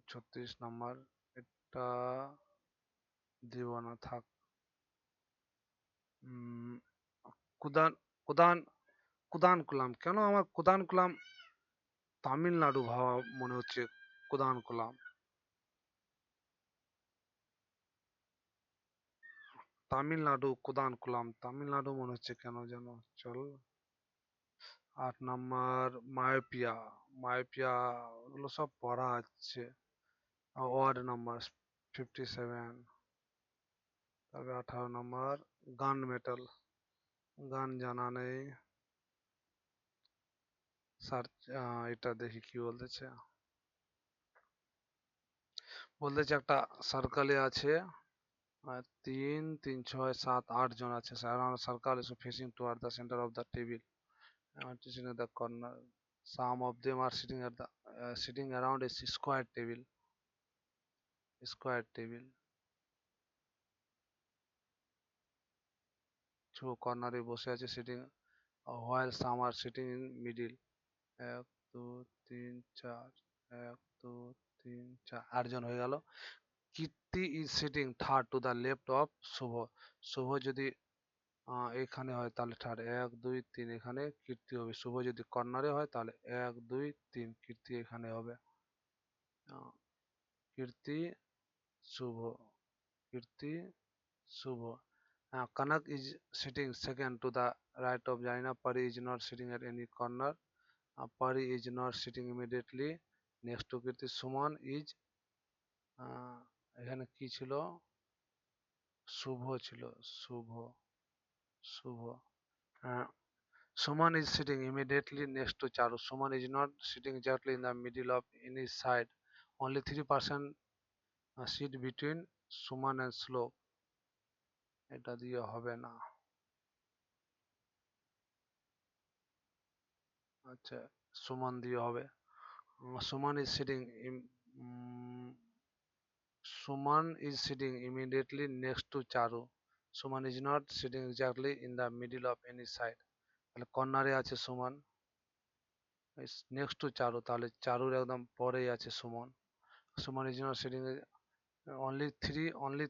36 নম্বর, এটা দিব না, থাক। কুদান কুদান কুদানকুলাম, কেন আমার কুদানকুলাম তামিলনাড়ু ভাবা মনে হচ্ছে, কুদানকুলাম, তামিলনাড়ু, কুদানকুলাম তামিলনাড়ু মনে হচ্ছে কেন যেন। চল। 8 নম্বর, মায়োপিয়া, মায়োপিয়া ওগুলো সব পড়া আছে। Ward number 57। তারপরে 18 নম্বর, গান মেটাল, গান জানা নেই। সার্চ, এটা দেখি কি বলতেছে। বলতেছে একটা সার্কেলে আছে 3 3 6 7 8 জন আছে, circle is facing toward the centre of the table, the corner Some of them are sitting around a square table. Square table. Two কর্নারে বসে আছে sitting while some are sitting in middle. এক দুই তিন চার, এক দুই তিন চার, আটজন হয়ে গেল। কীর্তি is sitting third to the left of শুভ। শুভ যদি এখানে হয় তাহলে থার্ড, এক দুই তিন এখানে কীর্তি হবে। শুভ যদি কর্নারে হয় তাহলে এক দুই তিন কীর্তি এখানে হবে। আহ, কীর্তি শুভ, কীর্তি শুভ। Kanak is sitting second to the right of Jaina. Pari is not sitting at any corner. Pari is not sitting immediately next to Kirti. Suman is এখানে কি ছিল? শুভ ছিল, শুভ, শুভ। Suman is sitting immediately next to Charu. Suman is not sitting exactly in the middle of any side. Only 3% seat between Suman and Slok. এটা দিয়ে হবে না। আচ্ছা, সুমন দিয়ে হবে। Suman is sitting in Suman is sitting immediately next to Charu. Suman is not sitting exactly in the middle of any side. তাহলে কর্নারে আছে সুমন, is next to চারু, তাহলে চারুর একদম পরেই আছে Suman. Suman is not sitting only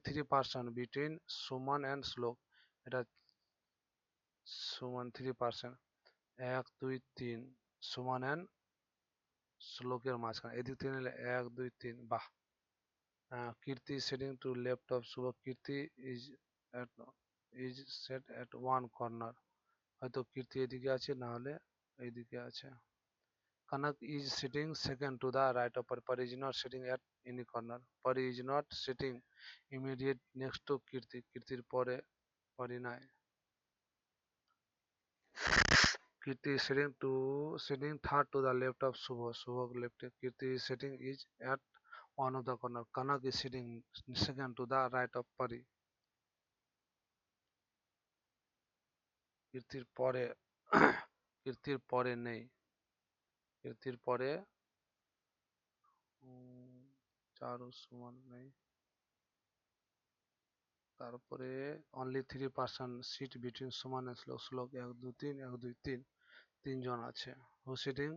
3% between Suman and শ্লোক। এটা সুমন 3%, এক দুই তিন সুমন and শ্লোকের মাঝখানে, এদিক থেকে নিলে এক দুই তিন, বাহ। কীর্তি sitting to left of Shubho. Kirti at is set at one corner. হয়তো কীর্তি এদিকে আছে, না হলে এইদিকে আছে। Kanak is sitting second to the right of Pari. Pari is not sitting at any corner. Pari is not sitting immediate next to Kirti. Kirtir পরে Pari নাই। Kirti is sitting third to the left of Subho. Subho left. Kirti is sitting is at one of the corner. Kanak is sitting second to the right of Pari. কীর্তির পরে কীর্তির পরে নেই, কীর্তির পরে চারু সুমন নেই। তারপরে only 3% seat between Suman and Shlok. Shlok এক দুই তিন, এক দুই তিন, তিনজন আছে। Who sitting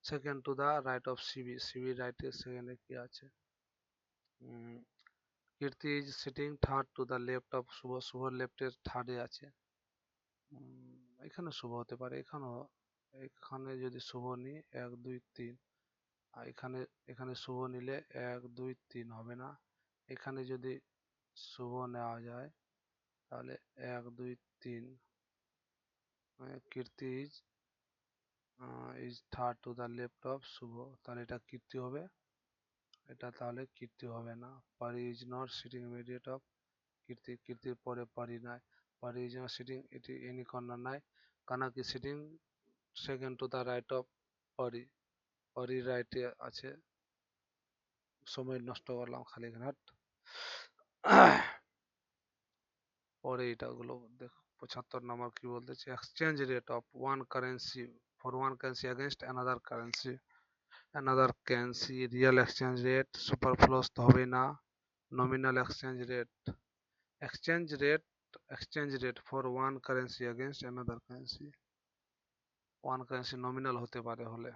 second to the right of CB. CB রাইটে সেকেন্ডে কি আছে? Kirti is sitting third to the left of Shubh. শুভর লেফটের থার্ডে আছে। এখানে শুভ হতে পারে, এখানেও। এখানে যদি শুভ নিই এক দুই তিন, আর এখানে এখানে শুভ নিলে এক দুই তিন হবে না। এখানে যদি শুভ নেওয়া যায় তাহলে এক দুই তিন, Kirti is third to the left of Shubh, তাহলে এটা কীর্তি হবে। এটা তাহলে কীর্তি হবে না। Pari is not sitting immediate of Kirti. কীর্তির পরে পারি নাই। Pari is not sitting at any corner নাই। Kanak is sitting second to the right of Pari. Pari রাইটে আছে। সময় নষ্ট করলাম খালি এখানে। পরে এটাগুলো দেখো 75 নম্বর কি বলতেছে? Exchange rate of one currency for one currency against another currency. Another currency real exchange rate, superfluous তো হবেই না। Nominal exchange rate, exchange rate, exchange rate for one currency against another currency. One currency nominal হতে পারে হলে।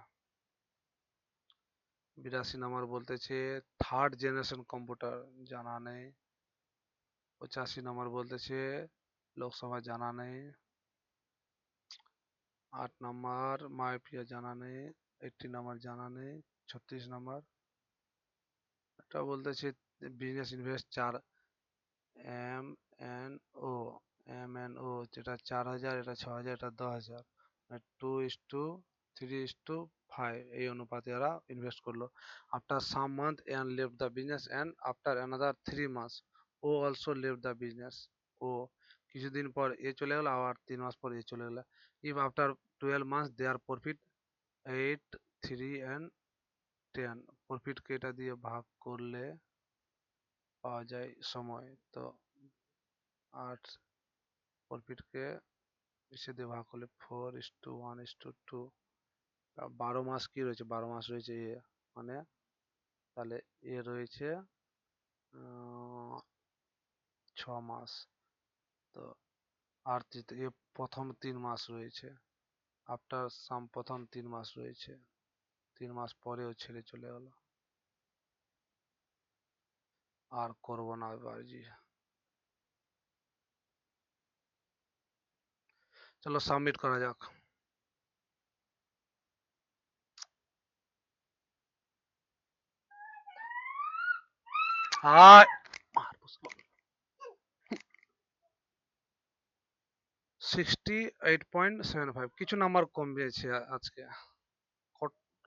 82 নম্বর বলতেছে third generation computer, জানা নেই। 85 নম্বর বলতেছে লোকসভা, জানা নেই। 8 নম্বর মাফিয়া, জানা নেই। 80 নম্বর জানা নেই। 36 নম্বর এটা বলতেছে business invest 4 M N O. M N O যেটা 4000, এটা 6000, এটা 10000, 2:3:5 এই অনুপাতে এরা ইনভেস্ট করলো। After some month N left the business and after another 3 months O also left the business. ও কিছুদিন পর এ চলে গেল, আবার 3 মাস পর এ চলে গেল। If after 12 months there profit 8, 3 and 10, প্রফিটকে এটা দিয়ে ভাগ করলে পাওয়া যায় সময়। তো 8 প্রফিটকে এসে দিয়ে ভাগ করলে 4:1:2, 12 মাস কি রয়েছে, 12 মাস রয়েছে এ, মানে তাহলে এ রয়েছে 6 মাস। তো আর এ প্রথম 3 মাস রয়েছে, আফটার সাম প্রথম 3 মাস রয়েছে, 3 মাস পরেও ছেড়ে চলে গেল। আর করবো না এবার জি। চলো সাবমিট করা যাক। হাই 68.75, কিছু নাম্বার কম পেয়েছে আজকে।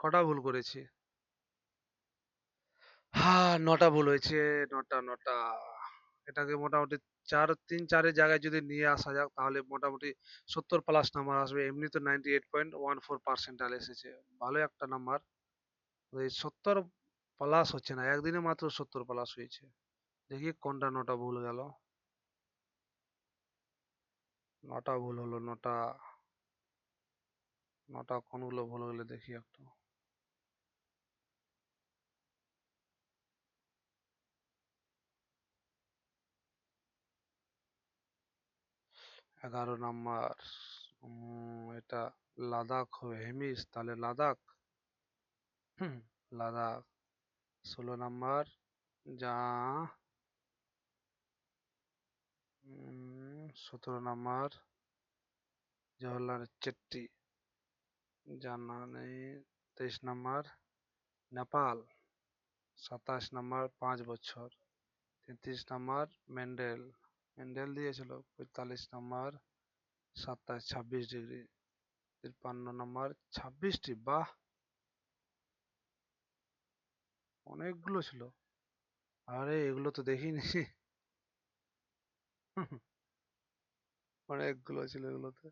কটা ভুল করেছি? হ্যাঁ, 9টা ভুল হয়েছে। 9টা। এটাকে মোটামুটি 3-4-এর জায়গায় যদি নিয়ে আসা যাক তাহলে মোটামুটি 70+ নাম্বার আসবে। এমনি তো 98.14% এসেছে, ভালো একটা নাম্বার। এই 70+ হচ্ছে না, একদিনে মাত্র 70+ হয়েছে। দেখি কোনটা 9টা ভুল গেল। 9টা ভুল হলো, 9টা। 9টা কোনগুলো ভুল হলে দেখি একটু। 11 নাম্বার, এটা লাদাখ হবে, হেমিস, তাহলে লাদাখ। হুম, লাদাখ। 16 নাম্বার, যা 17 নাম্বার, জওহরলাল চেট্টি, জানা নেই। 23 নাম্বার, নেপাল। 27 নাম্বার, 5 বছর। 33 নাম্বার, মেন্ডেল। মেন্ডেল দিয়েছিল। 45 নাম্বার, 26 ডিগ্রি। 53 নাম্বার, 26টি, বাহ, অনেকগুলো ছিল। আরে এগুলো তো দেখিনি। অনেকগুলো ছিল এগুলোতে।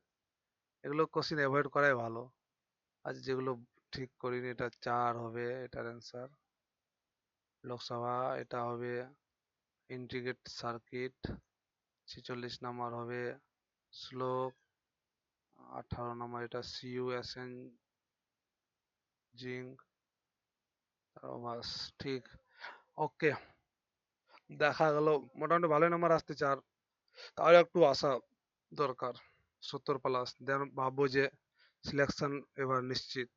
এগুলো কোশ্চিন অ্যাভয়েড করাই ভালো। আজ যেগুলো ঠিক করিনি, এটা 4 হবে এটার অ্যান্সার। লোকসভা, এটা হবে ইন্টিগ্রেট সার্কিট। 46 নাম্বার হবে শ্লোক। 18 নাম্বার, এটা সিইউএসএন জিঙ্ক। বাস, ঠিক। ওকে, দেখা গেল মোটামুটি ভালো নাম্বার আসতে চার, তাহলে একটু আশা দরকার। 70+, দেন ভাববো যে সিলেকশন এবার নিশ্চিত।